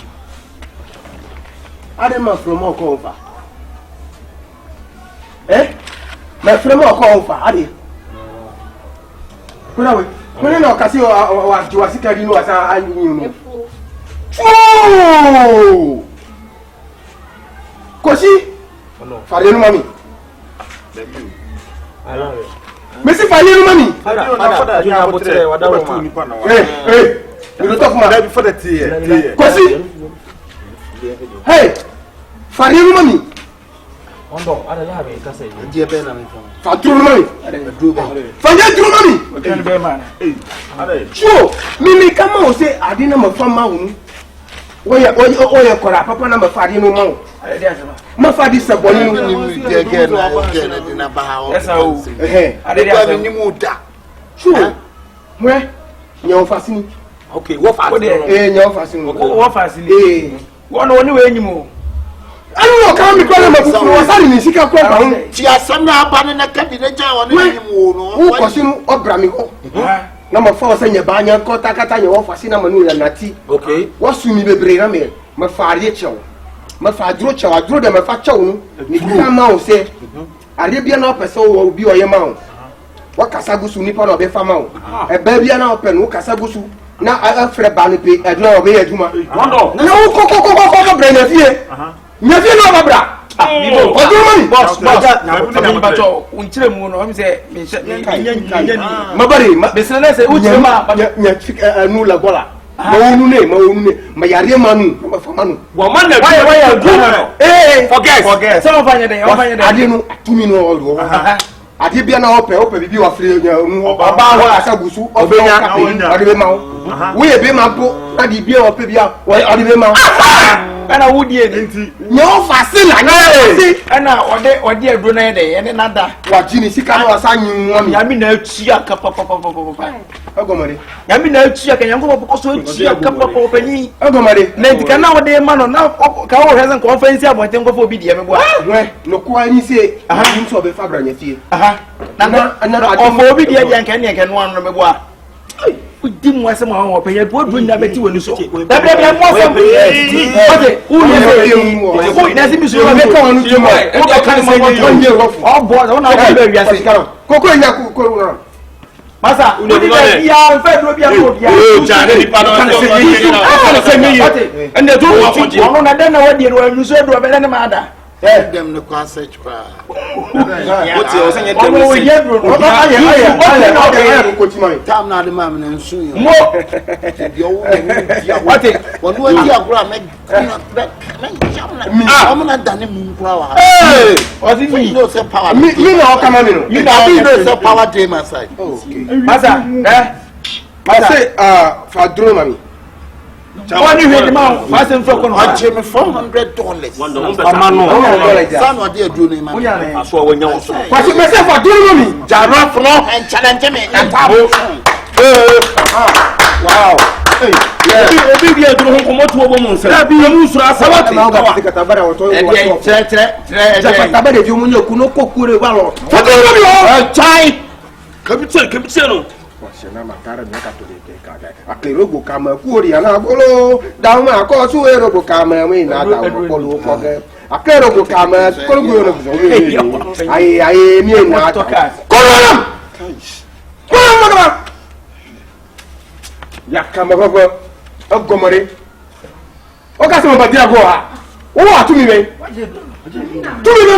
ade ma from okofa my friend mo ko fa ade kuna we kuna no kasi wa jiwasika dinu asa anyu no oh kosi fare nu mami Messi fare nu mami ya botre wa dawo ma we don't talk ma before the tea kosi hey fare nu mami Ondo, ada lah be kase. dia be na me fa duro mami fa duro mami can be man ada sure mimi kama o se ade na mafa ma hu oye kora papa na mafa ade no ma hu mafa di se boni no dia get na ba ha o esa o ade dia ni mu da sure mwe nya o fasini Okay, what fast? Nya o fasini What fast? Wono oni we enyim. I don't know, come because I'm a fool. I'm in Sika. She has some banana na cabinet. Who was you or Bramico? Number 4 send your banyan, Kotakata, your office in a manu and Nati. Okay, what's you me be bring my father, my father, I drew them a fat chow. You come out, say, Arabian upper so will be your mount. What Casagusu Nippon or Befamau? A baby and open, who Casagusu, na afre ba no pe edna obe aduma Wondo. na wo ko bra na fie nya fie no babra oduma Boss. na bato unchire mu no am say me mabari besere na say uchire ma nya nu la gola ma wonu ne ma yare manu ma fa manu wo man na why forget some of anya dey ade no tumi no o ade bia na ope bibi wa fire nya oba ho asagusu obenya ade be ma wo ye be ma po na di bia ope bia ade be ma ana wudie nti nya o fase na ana ode aduro na dey ene nada wa jini sika na wasa nyi ami yami na atua kapa agomare yami na atua kan yango boko so atua kapa pani agomare na ntika na ode ma no na ka wo hezen conference abonte ngofo obi die mebo we no ko ani se nti obe fa branya fie na ofo obi die dia nkan ne no anu mebo a udi mu asem a wo peye bo du nya beti wonu so bebe mo so ote u na simi so be ka wonu timo o ka kan se ni o bo na ka be wiase koko nya koko masa udi be bia fe dro bia ko bia o ja ne pa no se ni ende do wo fo ono na den na wadi ro anu so do be na ma ada dem no kwa search pa What's your saying? o ye bro o ba ye ko ti mai tam na de ma me nsu yo mo yo wo ni dia what wonu adi agura me jamna mi amna dane mu nkura wa eh o ti you know say power mi na o kama mi no you know say power dey my side masa say fa duro mami wọ́n ní ìwé ma wá sí nfẹ́ kọ́nà I me $400 ọmọ nù san wa dey do ni ma aso ọwọ́ nyẹ́ wọ́n sọ kwasi me say fa duro mami jaro flo and challenge me na tabo wow ebi bi eduro ho komo tuwo bo mu nse da bi mu sura asabati na ga tikata bara wo to wo tre ja fa de ju mu nyoku no kokure wa lo fa duro mi o chai kabitse no na makara me ka to de ka akerogo kama kuori ana golo da ma ko su erogo kama we na da ko lo ko ge akerogo kama ko go no so ai mi na to ka ko lo ya kama go ogomore o ka se mo badia go ha wo wa tu mi me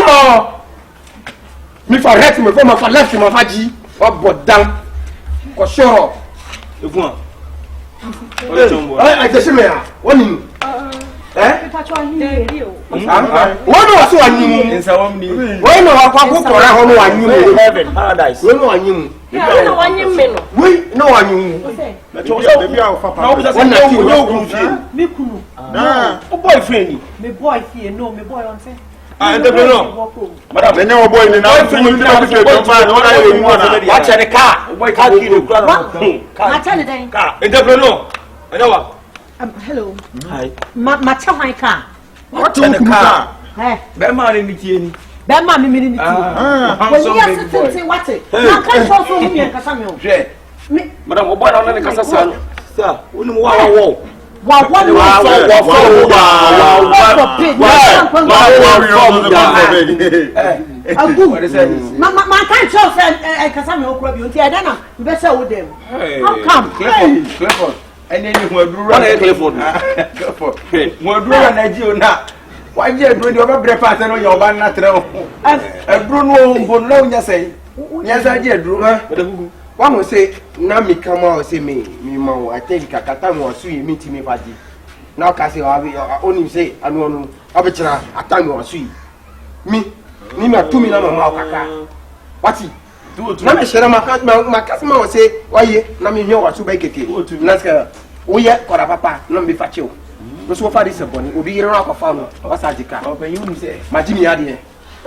no mi fa right me for ma fa left ma fa ji o bodan ko shoro efun ai te shime ya woni wọ́n wá sí wà ní mu wọ́n wá kó akókò rẹ̀ wọ́n wà ní mu heaven paradise wọ́n wà ní mu wọ́n wà ní mu wọ́n nà tí wọ́n kún fi mi kunu o boyfriend mi boy fie no mi boy on say entrepreneur Madam, then your boy in the now. Watch the car. Car key the crowd. ma tell you Car. Entrepreneur. Anyawa. hello Hi. ma tell my car Watch the car. eh Be ma ni tie ni. be ma mi ni tu when you are sitting what it na kan so so mi kasa mi o Hwe. Madam, o boy na na kasa sa. Sir, oni mo wa wo. wa ma can't show say kasa me okura bi unti e na be say wo dem how come Clifford and then you aduru na Clifford mo aduru na ji ona wa je aduru ni oba breakfast no ya oba na tre o aduru no mbo na unya sei nya sa je aduru wa mo say na mi kama o say mi ma o ateli kakata mo su yi mi ti mi faji na ka say o ni say anu onu abechira atami o su yi mi na tumi na ma o kaka wati na me shere ma kasma o say waye na mi hwe wa su ba keke na ska o ye kora papa na mi fachi o no so fa di se boni obi yire na akwafa no wa sa jika o pe yun say ma ji mi ade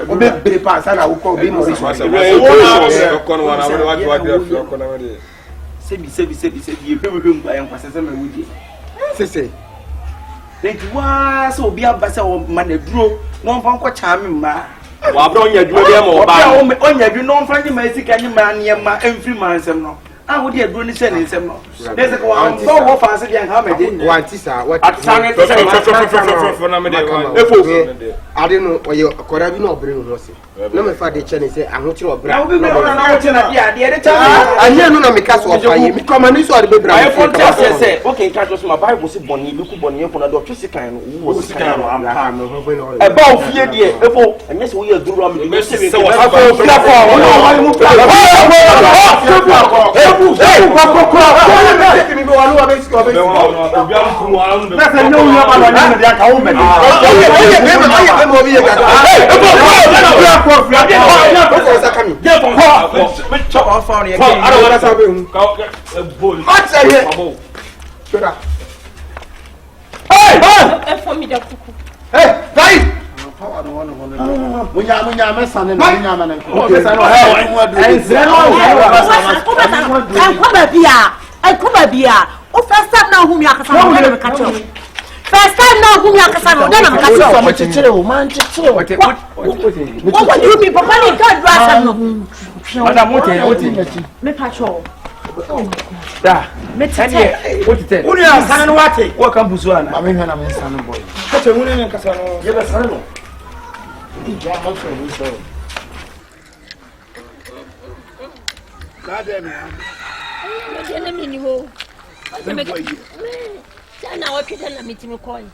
o be bere pa sa na wo ko be mo ri so sebi ehwehwe ngwa yan kwasese ma wudi sese leti wa so obi abasa o ma na duro no mfa nko cha me ma wa bra onya duro be ma oba onya duro no mfa nyi ma sika nyi ma ne ma emfiri ma nsem no I would hear Bruni saying some. There's a one so fancy and how many What is what? at Sunday. I don't know why you could have no bring Rossi. No, my father Chinese say, I'm not your brother. I hear no because of you come and you saw the baby. I want to say, okay, catch us my Bible, see Bonnie, look Bonnie upon a doctor, kind who was kind of about fear, dear, and yes, we are doing First time now, whom you are First time now, whom you are Cassandra, then I'm Cassandra. What would you be? Papa, God, me patrol. Da, me tell what it is. Who are San Wati? What can Busuana? I mean, I'm in San Boy. Such a woman in Cassandra. Give us San. God damn it. Sana wakita na mitimu koi.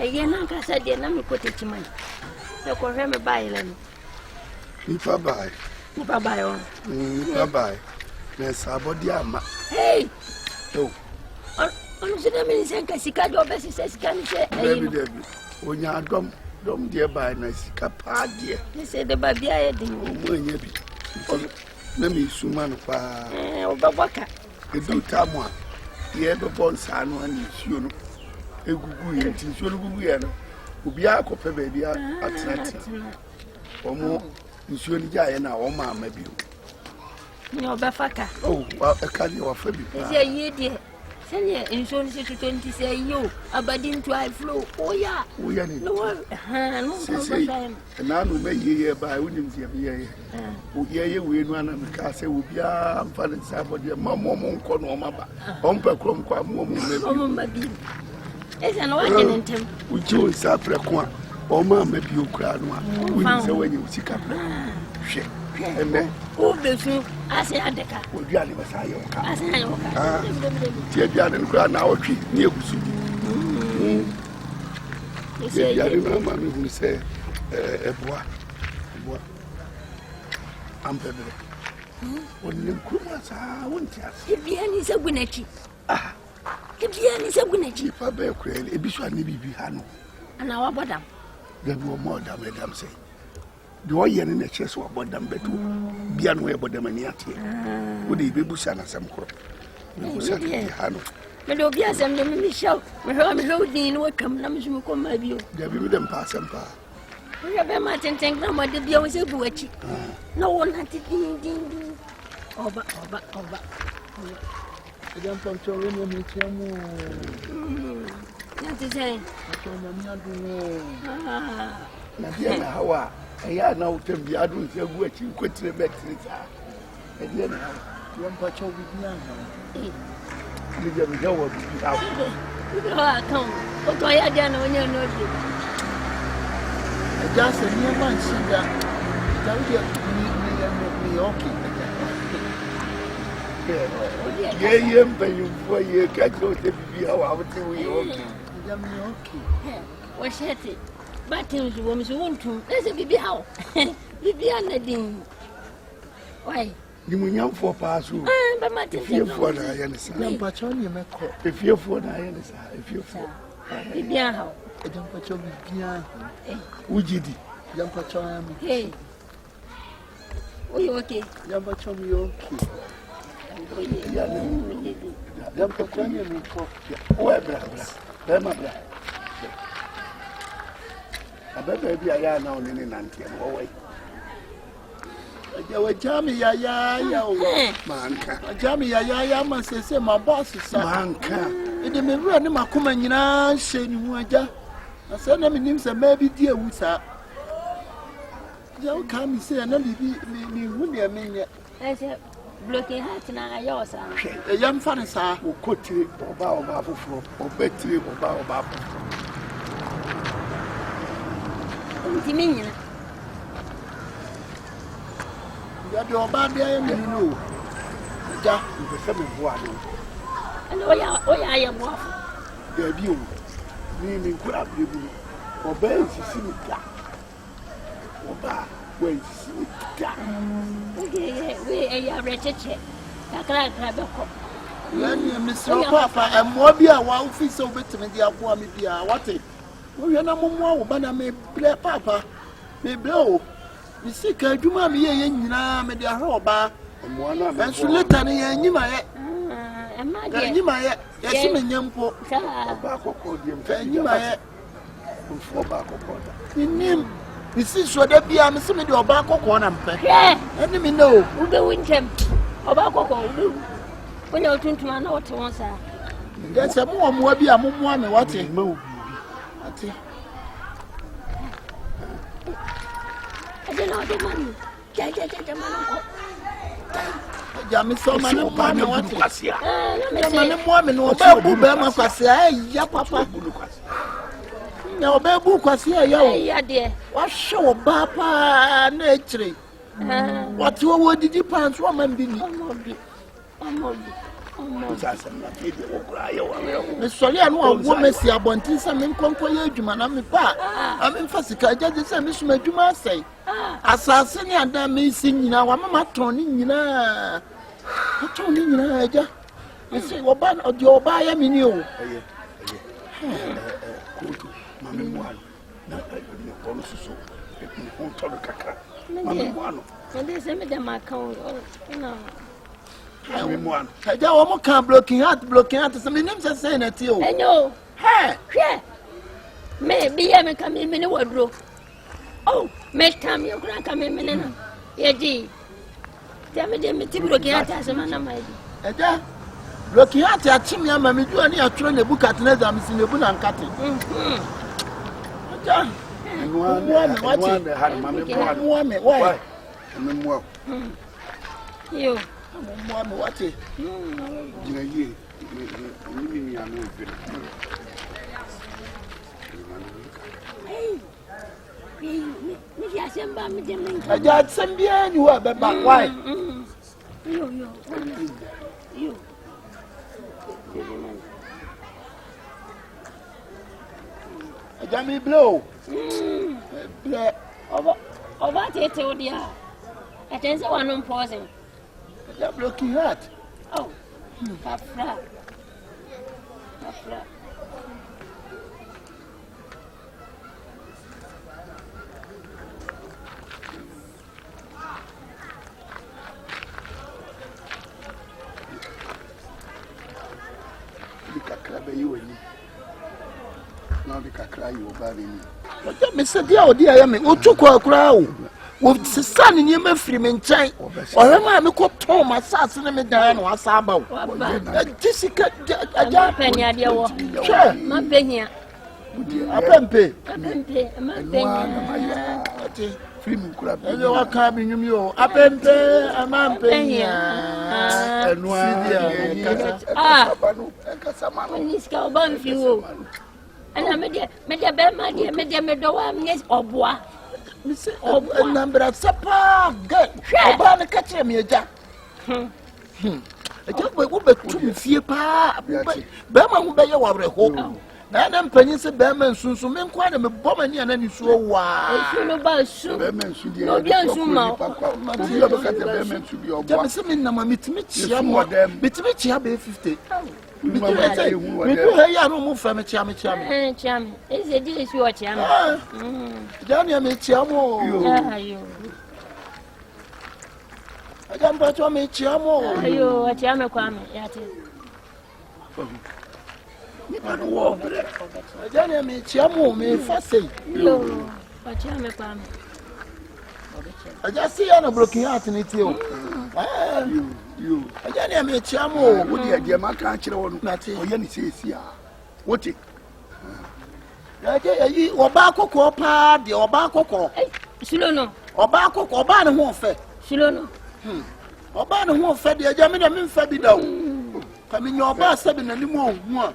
Ayena kasa dia na mikote chimani. Yako reme bai lani. Nipa bai. Nipa bai on. Nipa bai. Na sabodi ama. Hey. Oh. Onu sida meni senka sika do besi sika ni se. Debi. Onya dom dia bai na sika pa dia. Ni se de ba bia ye din. Mo nya bi. Na mi suma no pa. Obabaka. Edu tamwa. Ye be bon sanu ani suo no egugu ye tin suo no gugu ye no obi akope ba bia atenate omo nsuo ni jaye na o ma ma bio ni obafaka oh e ka ni wa fa bi se ye die se ni nsuo ni se 20 se yo abadin to I flow oya ni no ha no na no me ye ba unim tie bi ye o ye we nu ana me ka se obi a amfa ne sabode mamo nko no ma ba on pa krom kwa mo ma bi ese no wa kenentem uji o sa preko a o ma ma bi okura no a unim se wanyi usika hwe eme o besu ase adeka o bi ale basa ye oka ase ye oka tie bi ale nkura na otwi ni egusu ese ye mama mi hu se eboa ampebere onim kuma sa wonti ase bia ni se gunachi bia ni se gunachi fa be kurele ebisu ani bibi ha no ana wa bodam da bi o mo da medam say de o ye ne na chese wa bodam betu bia no ye bodam ani ate o de bebusa na sam kro bebusa ti ha no me do bia sam de me show me ho din no kam na me sumu ko ma bio da bi dem pa sam pa ya be ma tenten na ma de bia wo se buachi na wo na ti din oba Adam poncho we no mi tiamu na ti say to na mi adu na bia na hawa eya na utem bia adu nti aguachi kwetire betri sa e dia na hawa poncho we bia ni dia mi jawo bi ah kan o to ya dia na onya no bi Eja se ni ma nsiga Daudi ni okay ye mbayumfo ye kacho te bibi hawa wote we okay Jami okay wa shete batin zo mi so wontu ese bibi hawo bibi anadin wai ni munyamfo pa so ba ma te fiefo na ye ne sa Yampa cho ni meko fiefo na ye ne sa fiefo bibi hawo Yampa cho bibia ujidi Yampa cho ami hey oyo okay Yampa cho mi okay Yampa cho ni meko we bra ma bra abebe bi aya na oni ni nantie wo we Eja we jami ya o manka jami ya ma sese ma boss sa manka ede me wura ne makoma nyina hye ni hu aja na se na menim se ma bi di ewu sa ya o ka mi se na bibi mi hu ne menye ese Blocking hat na yours. A young fan, sir, o kotire ọba foforo ọbẹtire ọba Timina. ya de ọba de aye mi no ja ìfẹsẹ̀ mi bu àdó And oya ya mo. bẹẹbi o mi nkura bẹẹbi ọba esisi mi da ọba wọ esisi mi da. We ya recheche. Kakra beko. yani Mr. Papa emo bi a wa office obetime di akoa mi bia wate wo hwe na momo wo ba na me ble papa me ble o mi sika adwuma mi ye nyina me de ahwe oba emo na me enso later ne ye nyima ye Emma ye nyima ye ye si me nyampo ọba akọkọ di ye nyima ye mfo ọba akọkọ da nim mi si so da bia me se me de oba akọkọ na mpe eni mi no ube wintem. Oba koko ube. When you turn to an out once. there's a mo bi a momo me wate ma obi ate I don't know the money. Jaja man. ja me so ma ne mo me wate kwasia Let me ma say. ne mo me no oba bu be ma kwase ai ya papa na oba bu kwase ya o Yeah, dear. wa hwe oba pa na ekire wate wo didi pants wo man bi ni sasa na kede okura ya wa me sori anu awo mesi abontin sa me nkonko ye adwuma na me pa ame mfa sika jaje sa me suma adwuma asai asase ni ada me si nyina wa mama ton ni nyina ton ni nyina aja me se oba odi oba ya me ni o koto mami mwano na ni kono susu ni konto do kakra mami mwano When they send me them account, no. mami mwano aja wo mo kan blocking heart se me nim se say na ti o I know. he Yeah. Maybe I may come in many wardrobe. Oh, make time you can come in many. Yeah, gee. Tell me, them to look at us, man. aja blocking heart ya chim ya mami ju ani atro na bu Akabenezer mi si na bu na nkate aja mwano hari mami mwano mo me why mami mwano You. mo wate jina ye ni anu obi Me just remember me them. aja sembia ni wa be ba why You. aja mi blow ble Over Tete, dear. I tell you one pausing. aja blocking heart Oh, Papa. kakra be yi wani na de kakra yi oba be ni aja me se dia odi aya me otuko akura o wo sisa ni nyema firi me nkyɛn ɔhwɛ ma me kɔ tɔn ma sase ne me dan na wasa aba wo jessica aja Penny, dear. hwɛ My penny. apempe My penny. ate free me kura be ɛyɛ waka bi nwum yo apempe amampe nya enua Ah. no kasa ma no When this cow bun few. And I made a meadow, yes, or bois. me se nambra sapa ga oba ne ka kyerɛ me aja aja wo be tu me fie pa be ma ho be ye wawre ho na na mpanyin se be ma nsunsun me nko na me bɔ mani ana ni suo wa If you know about soup, be men su die no, be on soon, ma. ti lo ka te be men su bi ja obo me se me na ma mitimi chia mo mitimi chia be 50 me do ya no mo fa me chia me Cham, is a dish you watch, Cham. ja ne me chia mo You, aja mpa to me chia mo what Cham, Kwame, yet. ni pa no wo bre aja ne me chia mo me fa sei You, what Cham, Kwame. aja see ya na broken heart ni ti o you aja ne me chia mo wo die die ma ka kire wo no oye ni sesi a wo ti aja yi oba kokko pa de oba kokko Sulono, oba kokko oba ne ho fe Sulono. Oba no ho fa de agya me da me mfa bi da o. Ka me nya oba sabi na ni mo hu a.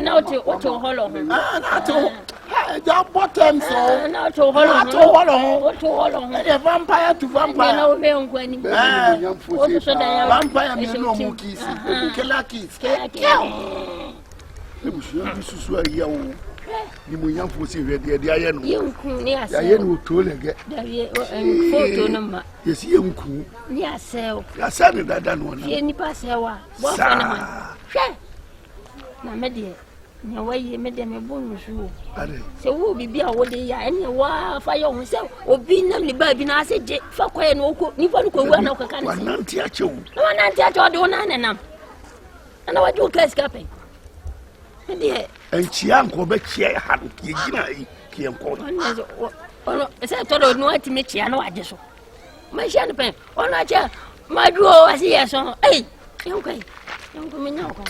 Na o to holo. Na to. Ja bottom so. Na to holo. Na to holo. O to holo. The vampire to vampire. Na o be nkwani. O to so da ya. Vampire me no mo kiss. Killer kiss. Ebusu bi susu ayi awo. Ni mo yan fo si hwede de aye no. Yenku ni ase. Aye no to lege. Da ye photo no ma. Yes yenku. Ni ase o. Ya sa ni dada no na. Ye ni pa se wa. Bo fa na ma. Hwe. Na me de. Nya waye me de me bonu su. Ade. Se wo bibi a wo de ya ene wa fa yo hu se obi nam ni ba bi na ase je fa kwaye no ko ni fa no ko wa na ko kan. Wa nanti a chewu. Na wa nanti a chewu de wona na nam. Ana wa ju case kapen. Me enchia nko be chia ha no ye gina yi ki enko ono ese to do no ati me chia na waje so ma chia no pen ono acha ma ju o asi yeso yenko me nya ko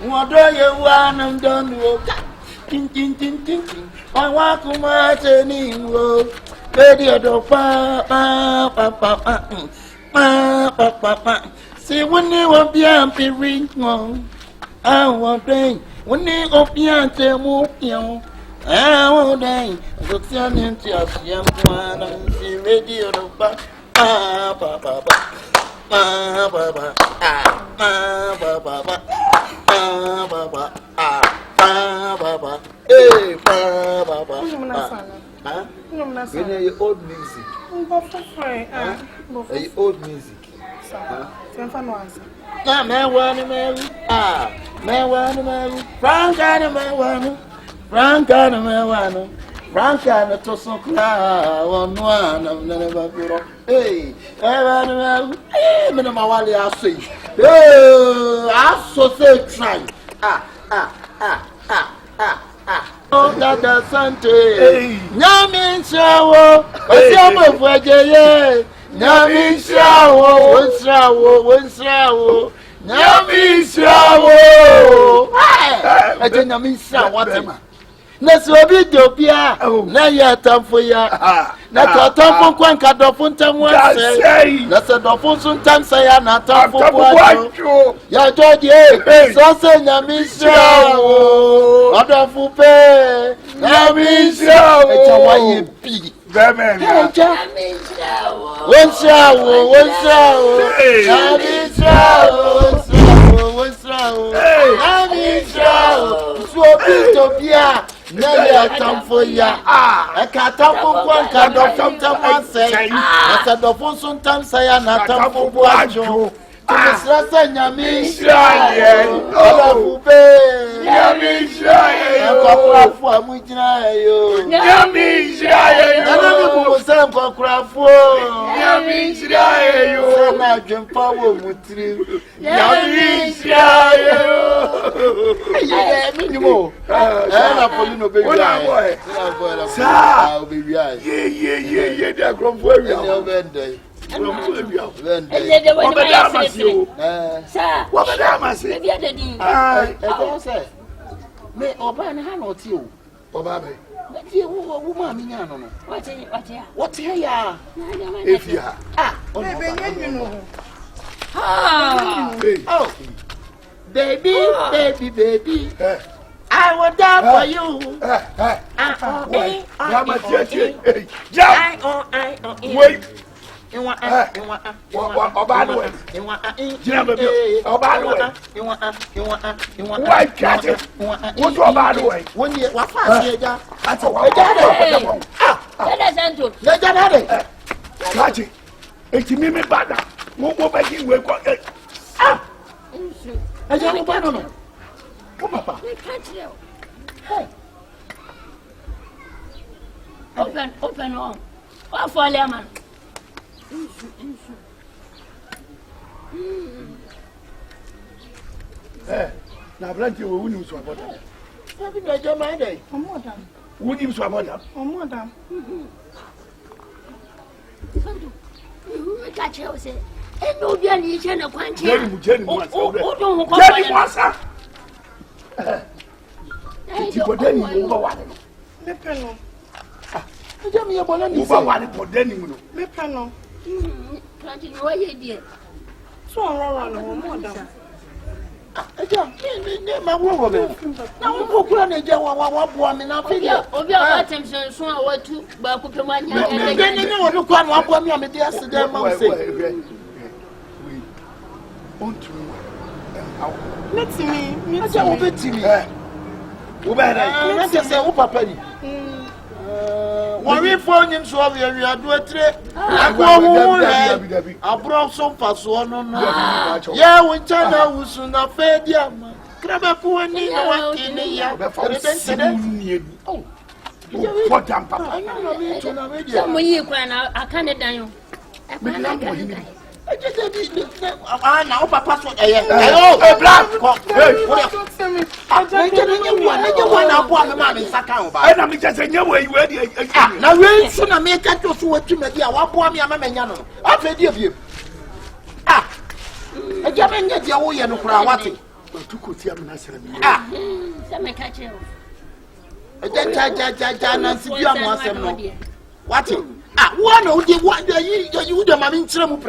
wodo ye wa nam don wo tin tin tin tin wa kuma te ni wo bedi odo pa si woni wo bia mpiri ngo àwọn ọdún wọn ní òfin àti ẹmú ìhun àwọn ọdún ìsòtí ẹni tí a sì ń fún ara ń fi rédíò ló bá pàápàá old music. Old music. Na mewani Franca na to so kra onu ana na ba biro me na mawali aso aso se try oh dada sante nyami nsawo osi amofu ajeye nyami nsawo wonsrawo nyami nsawo aje nyami nsawo atema na so bi dobia na ya tamfo ya na tamfo kwanka dofo ntamu ase na se dofo so ntamsa ya na tamfo boajo ya joje so se nyami nsawo odofo pe nyami nsawo eja waye bi Amen. Naya tamfoya akatamfo kwanka dofo tamase asadofo so ntamsa na tamfo boajo tumisrasa nyami Israel olafube nyami Israel akwafu amujina yo nyami Israel nana bibu sam kwafu nyami Israel yo sana jempa wo mutiri nyami Israel minimo na polino baby boy sa baby ye da gromfo awia no bende me oba na ha no ti o oba be ti wo ma mi nya no no what ya efia baby nyenyu no oh baby I will die for you. Wait. Open on. What for lemon? Na branch wo wuni so about that. Sabi na je my day. Omodam. Wuni so about that. Omodam. Sandu. We catch you say. E no bia ni che na kwanche. Jeni mu O don ko Jeni mu asa. Ti bodani mo ba wa no. Me peno. Eja mi e bola ni. Mo ba wa ni bodani mu no. Me peno. Planting, why you dear? So I'm more than. My woman. Now, we're going to do what woman. I figure. Of your items, so I want to, but I put one young and then you know, look on what woman I'm yesterday. Let's me. I don't bet to me. Let's just say, oh, Papa. Worry for him, so we are doing it. I brought some fast one. Yeah, when China was soon a fair dear. Grab a poor in the year. Oh, what damn Papa? I know some you can I can't die. I just now Papa. Oh, black. I'm just saying, you now, we soon make that to what you make. What poor me, I'm a man. I'll pay you. Ah, I can't get your way and what to see. Ah, some catch you. What? Ah, one of the one you would have been trouble on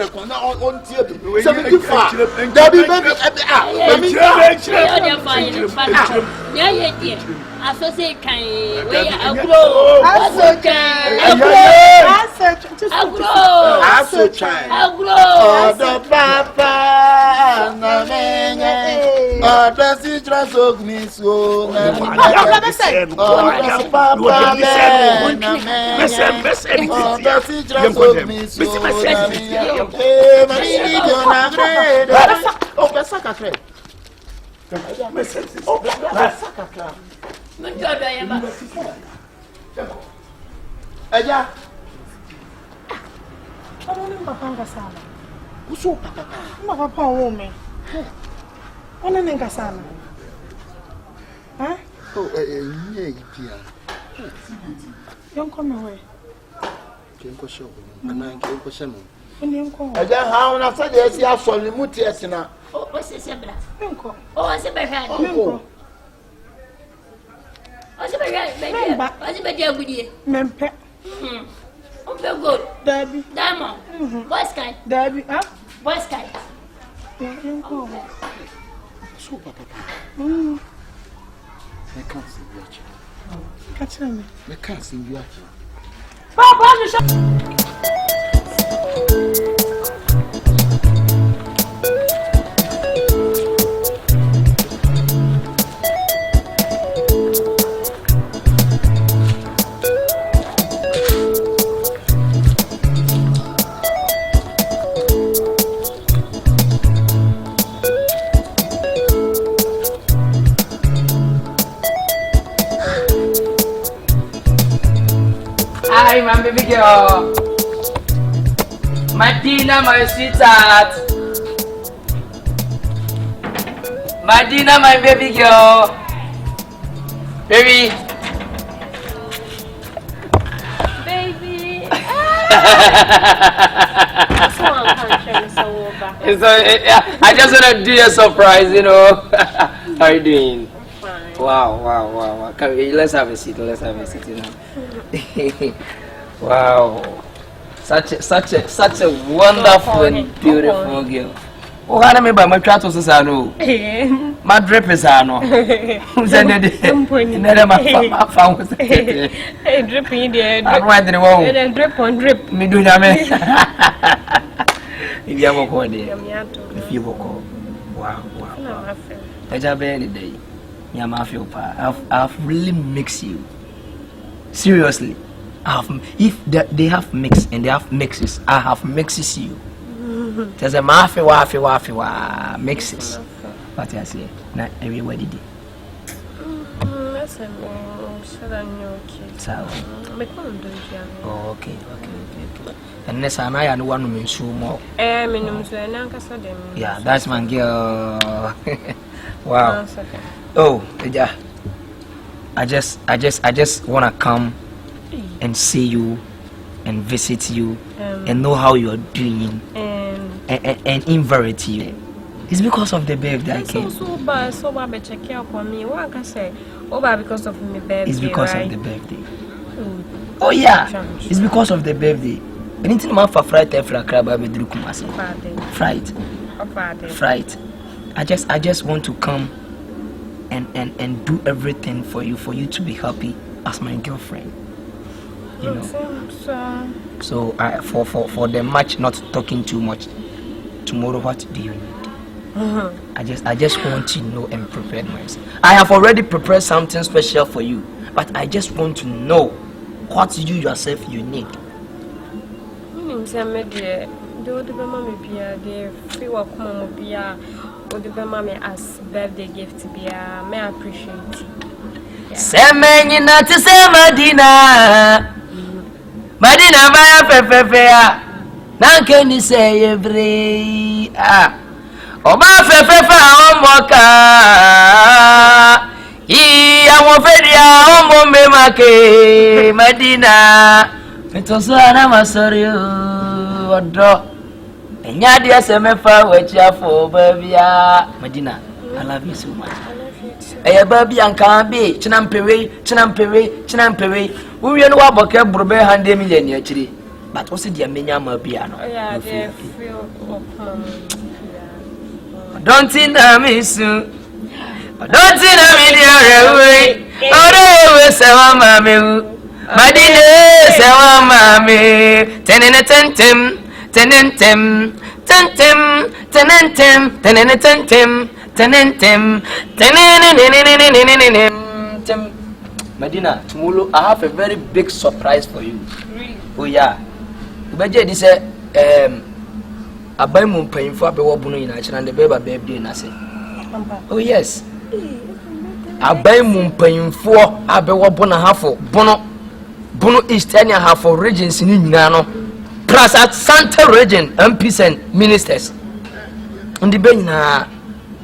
theatre. 75. Baby, associate can we agro the papa the citrus of me so Aja. I don't know Papa Sana. Who's so Papa? Papa woman. I don't think Sana. Huh? Oh, yeah, dear. Don't come away. Can't show. And I can't show. Aja, how na say dey see aso ni muti esina. Oh, what's the sebra? Unko. Oh, what's the behind? Unko. What's the behind? What's the behind with you? Mempe. Very good. Debbie. Diamond. Boy Sky. Debbie, huh? Boy Sky. Unko. Super Papa. I can't see you. Catch me. I can't see you. Papa, you Hi, my baby girl. Madina, my sweetheart. Madina, my baby girl. Baby. Baby. So, I just want to do a surprise, you know. How are you doing? Fine. Wow. Let's have a seat, you know. Wow. Such a wonderful and beautiful girl. Oh, I remember my tratos is no. My drip is no. Who's ended it? I found it. Dripping there. I'm right in the wall. And drip on drip. Me do that, man. If you have a call there, if you walk, wow. I just barely day. I've really mixed you. Seriously. If they have mix and they have mixes, I have mixes you. There's a wafi mixes. What I say? Not everybody did. That's a okay. And next time I want to make sure more. Yeah, that's my girl. Wow. Oh, yeah. I just wanna come and see you and visit you and know how you're doing and invite you. It's because of the birthday I came. So bad, check out on me. What can I say? Because of my birthday. It's because right? of the birthday. Oh yeah, it's because of the birthday. Anything man for fright for crab I be do kumasi. Fright. I just want to come and do everything for you to be happy as my girlfriend. You know. So for the match not talking too much. Tomorrow what do you need? I just want to know and prepare myself. I have already prepared something special for you, but I just want to know what you yourself you need. As birthday gift to be may appreciate. Semeni na to say Madina baya fefe nanke ni say every oba fefe omoka awon fedia omo me make Madina metoso ana masori odo enya dia se mefa wachia for babia Madina. I love you so much. Baby anka be chinampewe we no aboke brobe 100 million yakiri but also dia menya ma bia no don't think me soon don't think me there we ore se wa mame Madina se wa mame tenentem Madina, tomorrow I have a very big surprise for you. Really? Oh yeah. Ubeje di say abai mun payin fo abewo bunu ina kira the baby birthday na say. Oh yes. Abai mun payin fo abewo bunu hafo bunu eastern hafo regions ni nyina no. Plus at Santa region MPs and ministers. On the ben na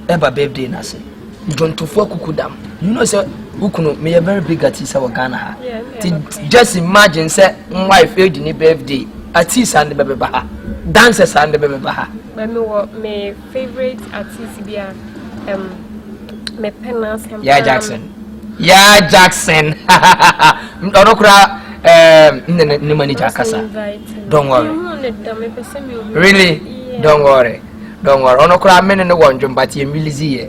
eba birthday na say. John Tufo Kukudam. You know sir Ukuno me a very big artist our Ghana. Just imagine say wife age ni birthday. Artist and the baby baha. Dancers and the baby baha. My favorite artist be me penance Yeah Jackson. Onokura ni manager kasa. Don't worry. Really? Don't worry. Onokura men no one jump but you really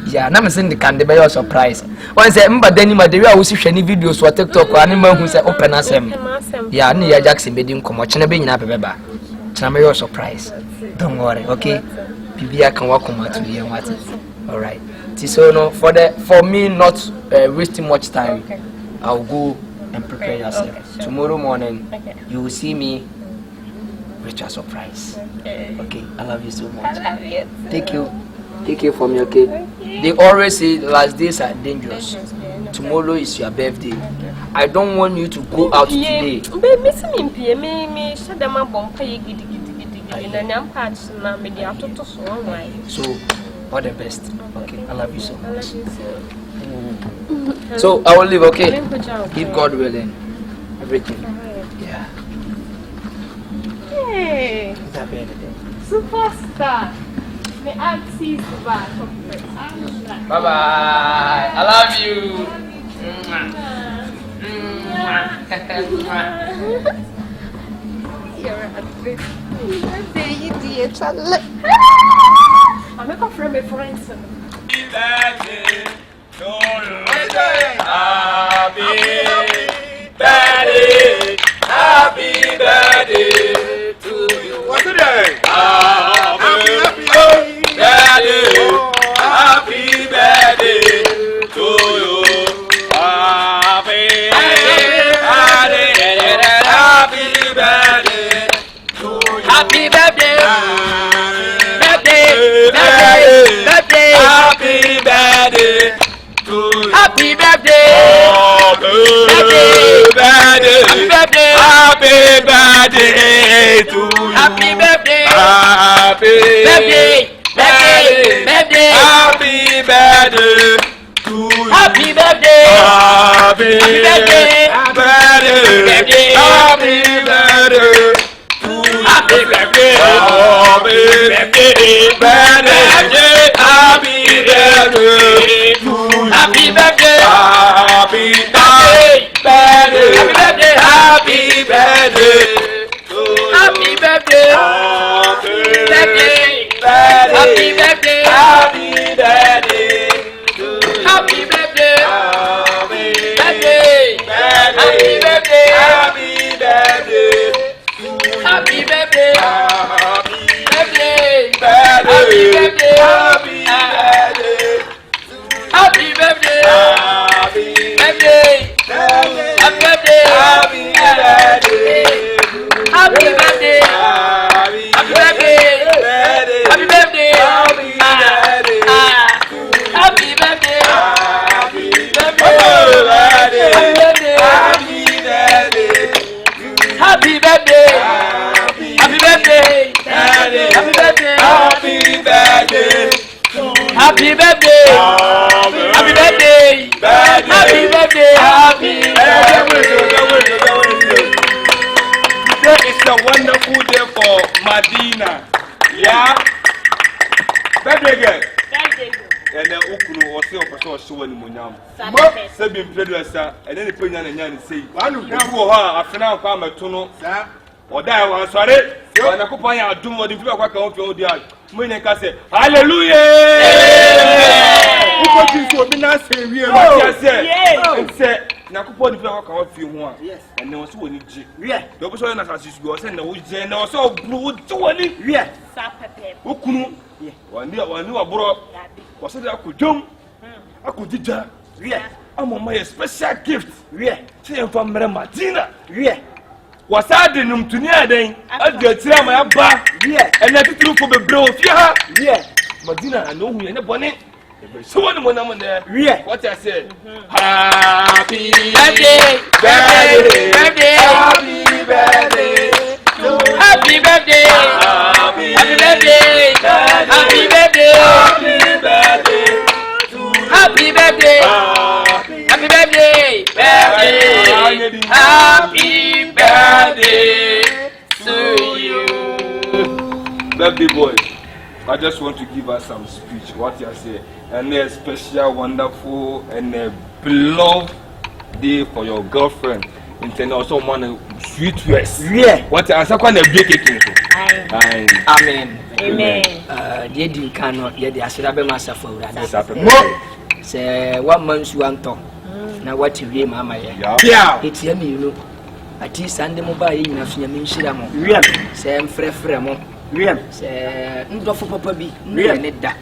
yeah, na me send the can be your surprise. One say mbadani ma de we awusi hwe ni videos for TikTok ani ma hu say open asem. Yeah, ni ya Jackson be di nkomo chena be nyina bebeba. Chena me your surprise. Don't worry, okay? Bibia can walk on to here what. All right. So no for me not wasting much time. Okay. I'll go and prepare yourself. Okay, tomorrow morning you will see me with your surprise. Okay. I love you so much. I love you. Take you from your kid. They always say last days are dangerous. Tomorrow is your birthday. I don't want you to go out today. So all the best. Okay, I love you so much. So I will leave, okay? If God willing. Everything. Yeah. Hey. Superstar. May I see the back of it? Bye bye. I love you. You're a bit. Dear Charlie. I'm a friend of friends. Happy birthday. Happy birthday to you. What's the day? Happy birthday to you. Happy birthday to you. Happy birthday. Happy birthday to you. Happy birthday. Happy birthday to you. Happy birthday. Happy birthday. Happy birthday to you. Happy birthday. Happy birthday. Happy birthday to you. Happy birthday. Happy birthday. Happy birthday to you. Happy birthday. Happy birthday. Happy birthday. Happy birthday to you. Happy birthday. Happy birthday. Happy birthday. Happy birthday. Happy birthday. Happy birthday. Happy birthday. Happy birthday. Happy birthday. Happy birthday. Happy birthday. Happy birthday. Happy birthday. Happy birthday. Happy birthday. Today is a wonderful day for Medina. Yeah. Birthday girl. And then Ukunu or say or person show any munyam. Sabin Pedrosa, and then the Penyan and Yan say, one who can go her after now come at Tuno, or die one sorry. And a couple of doom or the people who come to the Muneka say, Hallelujah! What is what we not say? We are say, Nakupo the people come out few one. Yes, and there was one. Yeah, the person as you go send the wood and also blue to any. Yeah, Ukunu. One year, abroad. Was it I could jump? I could do that. Yeah, I'm on my special gift. Yeah, see from Martina. Yeah, was I the num to near then? I get my back. Yeah, and I took for the bro. Yeah, Martina, I know who in the bonnet. So when I'm there, yeah, what I said. Happy birthday, birthday, birthday, happy birthday, happy birthday, happy birthday, happy birthday, happy birthday, happy birthday, happy birthday to you, birthday boy. I just want to give us some speech. What you say, and a special, wonderful, and a beloved day for your girlfriend. And also one sweet rest. Yeah. What I say, when a big cake. Amen. Amen. You cannot. You are should have been myself for that. Say 1 month you want to. Now what you hear, Mama? Yeah. It's yummy, you know. At least Sunday mobile in a few minutes. Yeah. Say I'm free. Wiem. Say ndo for papa bi. Na ne da.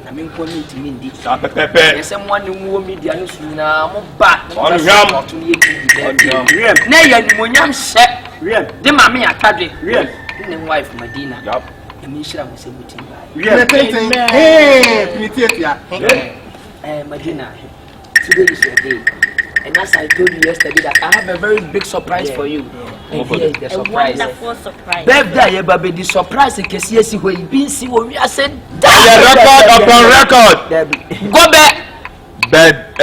Na me nko ni timi ndi. Sa pepepe. Yes someone who media no su na mo ba. On jam. Wiem. Na ya ni monyam hye. Wiem. De ma me atadwe. Wiem. Ne wife Medina. Yup. Na me shira mo se mutim ba. Wiem. Hey, Pititia. Medina. Today is your day. And as I told you yesterday that I have a very big surprise for you. And here is the surprise. A wonderful surprise. Birthday, baby, the surprise is yes, where you been see what we are saying. The record upon record. Go back. Bed.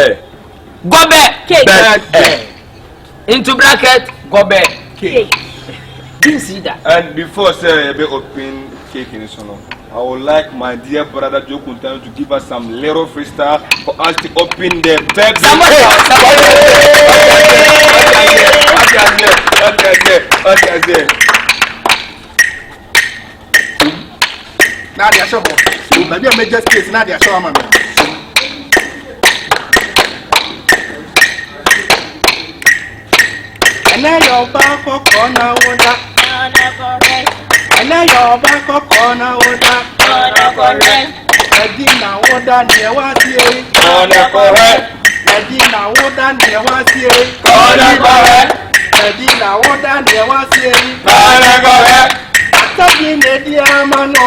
Go back. Bed. Into bracket. Go back. Cake. Didn't see that. And before say be open cake in this one, I would like my dear brother Joe Kuntan to give us some little freestyle for us to open the bed. Okay. Now they are sure. Maybe I may just case. Now they are sure, man. And now you're back for corner water. And now you're back for corner water. Medina water near what's here. Medina water near what's here. Medina water near what's here. Attacking the diamano.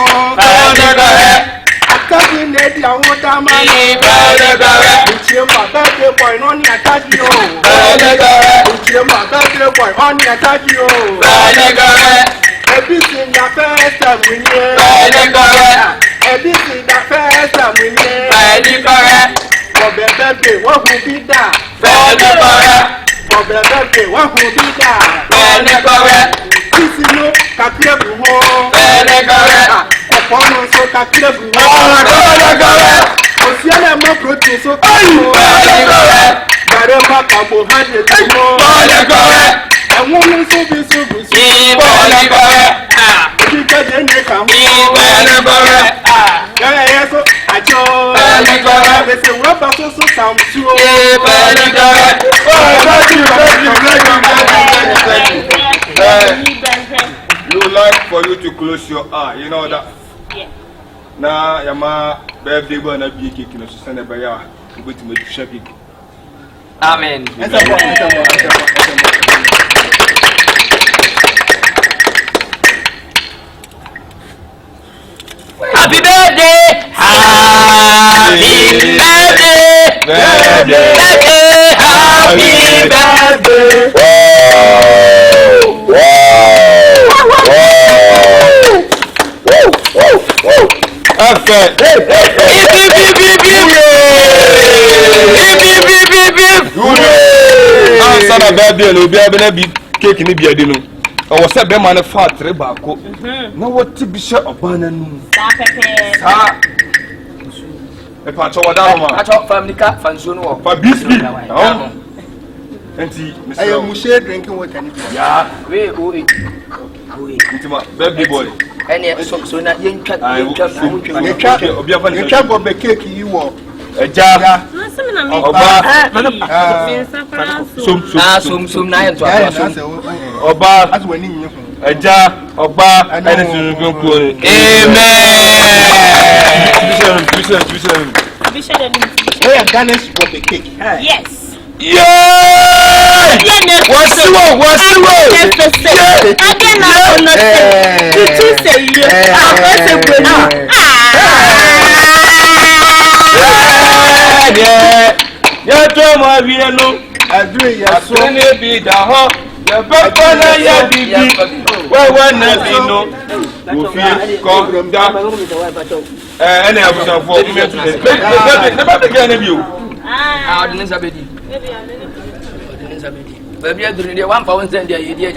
Attacking the diamano. It's your mother boy on your tattoo. It's your mother boy on your tattoo. Everything that first time we hear. Everything that first time we hear. For the birthday, what will be that? For the birthday, what will be that? This is no Kyekyeku home. Upon so Kyekyeku home. Osiana mo protein so Kyekyeku. Barema kabo hande tumo. And woman so be so good. You like for you to close your eye, you know that. Yeah. na yama birthday boy na bi cake no so send be ya ubeti mo twa cake amen happy birthday happy birthday birthday happy birthday Answer birthday no be abena bi cake ni bi ade no. O se be ma na fa tre ba ko. Na woti bi she obana nu. Sa pepe. Sa. E pa cho wada ma. Pa cho family ka fanso no wo. Fa biscuit. Enti I am share drinking water. Ya, we o e. Enti ma birthday boy. Ene so na yentwa obi afa ni. Yentwa go be cake yi wo. Eja. Na se me na me. Oba. Som na yentwa. Oba. As wani nyi ho. Eja, oba, ene sunun ko. Amen. Bishop. Hey, Ganesh go be cake. Yes. Yeah! What's the one? Again, I'm not saying. You two say you. Yeah, Joma Viano. I do it. Yes, so be the home. The Papa, ya bibi. Where one no. You feel come down. Any of us for me to never begin of you. Ah, the Zabedi. Baby, I do one pound send the idea.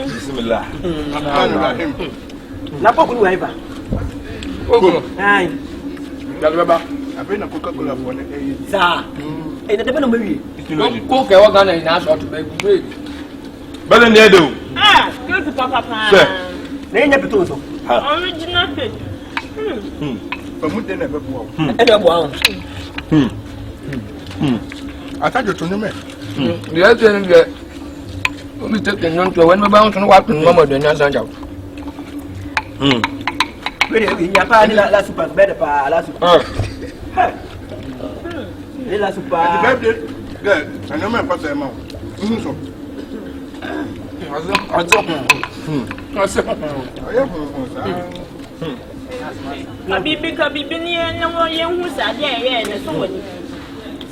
Bismillah. Napa kunu waiba. Ai. Galaba. I've been a Coca-Cola for an Sa. E na debe no mewi. Ko ke wa Ghana ina so to baby. Better near do. Ah, you to papa. Na enya beto so. Original cake. Pamude na bebo. E be bo ahun. Atajo to ne me. The other thing that we take the non to when we bound to what mama do nyan sanja. We dey nya pa ni la super bed pa la super. Ni la super. The birthday girl, I know me pass am. So. Kabibi ni na wo ye hu sa de ye na so woni.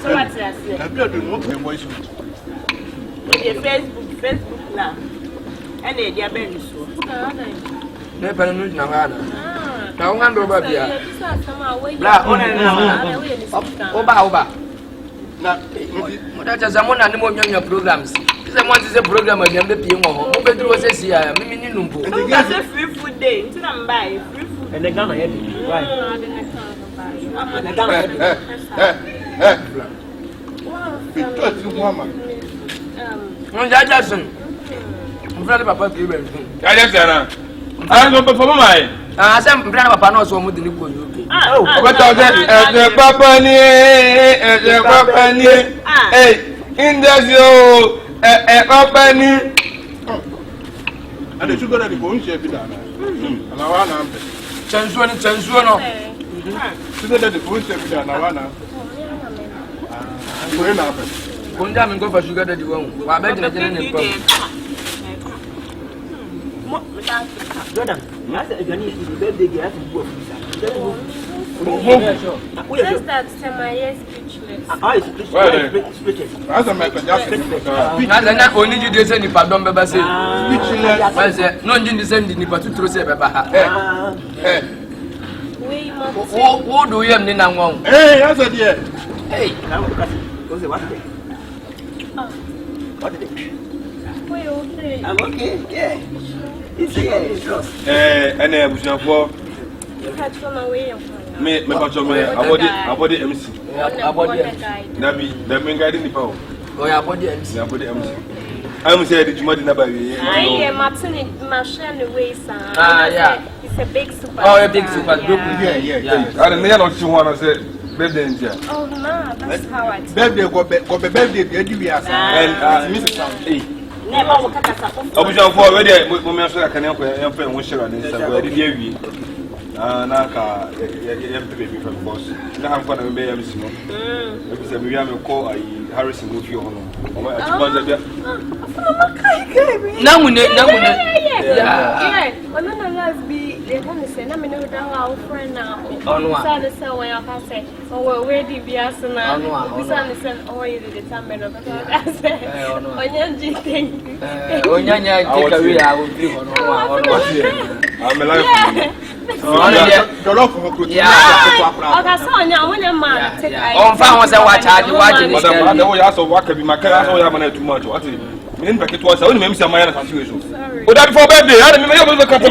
So what is it? I be do no voice. The Facebook na. And e dia ben so. Ne pa no na ngana. Na ngando ba bia. Bla ona na. Oba. Na mo da zamona ni mo nyanya programs. Say mo say program a dem be pie mo ho. Mo be duro say si ya, me ni numpo. That's a free food day. Nti na mbai free food. And the Ghana here. Right. And the Ghana here. Because woman. Jason. I'm friend papa ki be. I just na. I go perform my. Ah, say friend papa no so mo di ni ko UK. Oh, what are the papa ni? Hey, in the company. And the sugar that the bone shape it. And I want to. Chansuo no. Sugar that the bone shape it and I want to. Go in after. Konja mi go for sugar daddy won. Wa be jina jina ni pam. Jordan, you have to journey to the birthday you have to go. Just that semi speechless. Ah, it's speechless. As a matter Na na oni ju de se ni pardon be ba se. speechless. Wa se no nji ni se ni pa tuturo se be ba ha. We must. Wo do yem ni na won. Hey, that's a dear. Hey, What's it? What is it? We okay. I'm okay. Yeah. It's here. And I was for You had some away of me, abode MC. That mean guiding the power. Oh, yeah, body MC. I'm saying that you might never be. I am Martin Marshall the way, sir. Yeah. It's a big super. Oh, a big super group. Yeah. I don't know what you want to say. Birthday. Oh, no, that's how I Birthday go birthday the we are. And Mrs. never walk at us. I was on for already. Women so I can help and share on this. Naka, baby from boss. Now I'm going to be able to know. Because we have a call Harrison with you on. Now, they want to say, I'm not our friend now. On the cell where I say, oh, where did we ask now? We understand all you did the time. I said, Onyanji, thank you. Onyanya, take a real, I will be I'm alive. I saw now when a man take on found was a watch. I know you also walk be my class, I have too much. What is it? In fact, it was only maybe some minor situation. But that for birthday, I didn't even look at the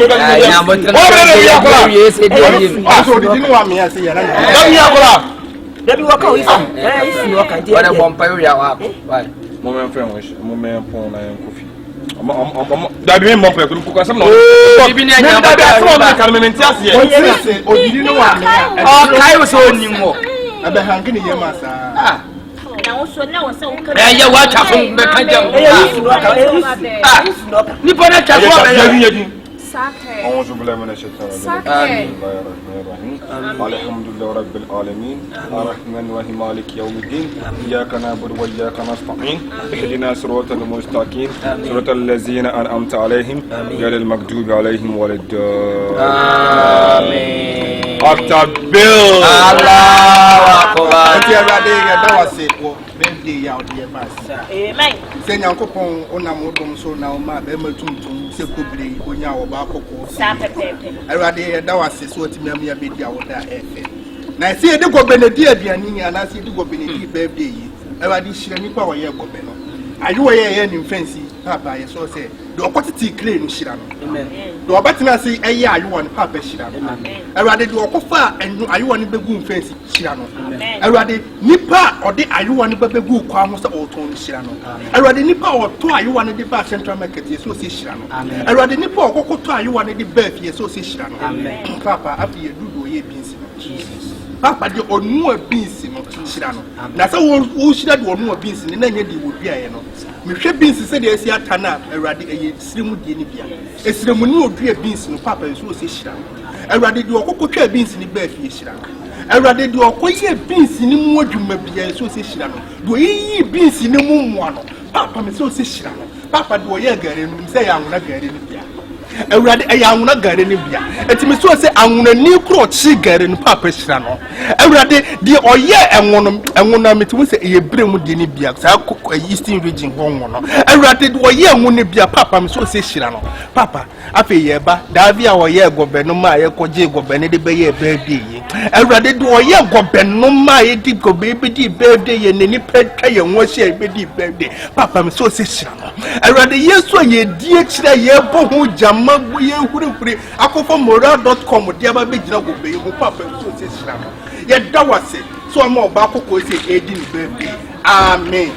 didn't want me. I see. Let me walk out. What a vampire. Moment friend, moment phone, I am coffee. That be more people because I'm not. Even I can't maintain. Oh, you know what? I was only more. I've been hanging in your massa. Now, so now, so you watch out from the country. Nippon, أعوذ بالله من الشيطان الرجيم الحمد لله رب العالمين الرحمن الرحيم مالك يوم الدين إياك نعبد وإياك نستعين اهدنا صراط المستقيم صراط الذين أنعمت عليهم غير المغضوب عليهم ولا الضالين After Bill Allah birthday out here, master. Amen. Say, Uncle Pong, on a modem so now, my Bemertum, Sekubri, Unya, or Bako, I rather that was a sort of memory a bit out there. Now, I see the go Benedia, and I see the go Benedia birthday. I rather share me power here, Gobeno. Are you a year in fancy, Papa? So say, do a quantity clean Shirano. Amen. Do a better say, a year you want Papa Shirano. I rather do a coffin and I want to be fancy Shirano. I rather Nipa or the I want to be good Quamos or Tone Shirano. I rather Nipa or two I want to be Central Market, so say Shirano. I rather Nipa or Cocoa you want to be birthday, so say Shirano. Papa, after you do your beans. Jesus. Papa, you own more beans in Shirano. Now, so who should have more beans in the name would be a me beans said they say Tana, a radi a slim dinibia. A ceremonial beans no papa is so Shirano. I rather do a cocoa beans in the bed, Shirano. I rather do a cocoa beans in the mood you may be a so Shirano. Do ye beans in the moon one? Papa, me so Shirano. Papa, do a year and say I'm not getting it. I rather I am not getting it. It's me so say I'm a new crotch cigar in Papa Shirano. I rather the or yeah, and one me to say a brim with Dinibia. I cook a Eastern region home. I rather do a year when it be a papa, I'm so say Shirano. Papa, I feel ye ba, Davia or ye go ben no my eco go benedy bay birthday. I rather do a year go ben no my go baby birthday and any pet pay and wash a baby birthday. Papa, I'm so say Shirano. I rather yes, so ye dear ye bohu jamma who free. I go for moral.com with the other big job will be who papa so say Shirano. Yet that was it. So I'm more back for 18th birthday. Amen.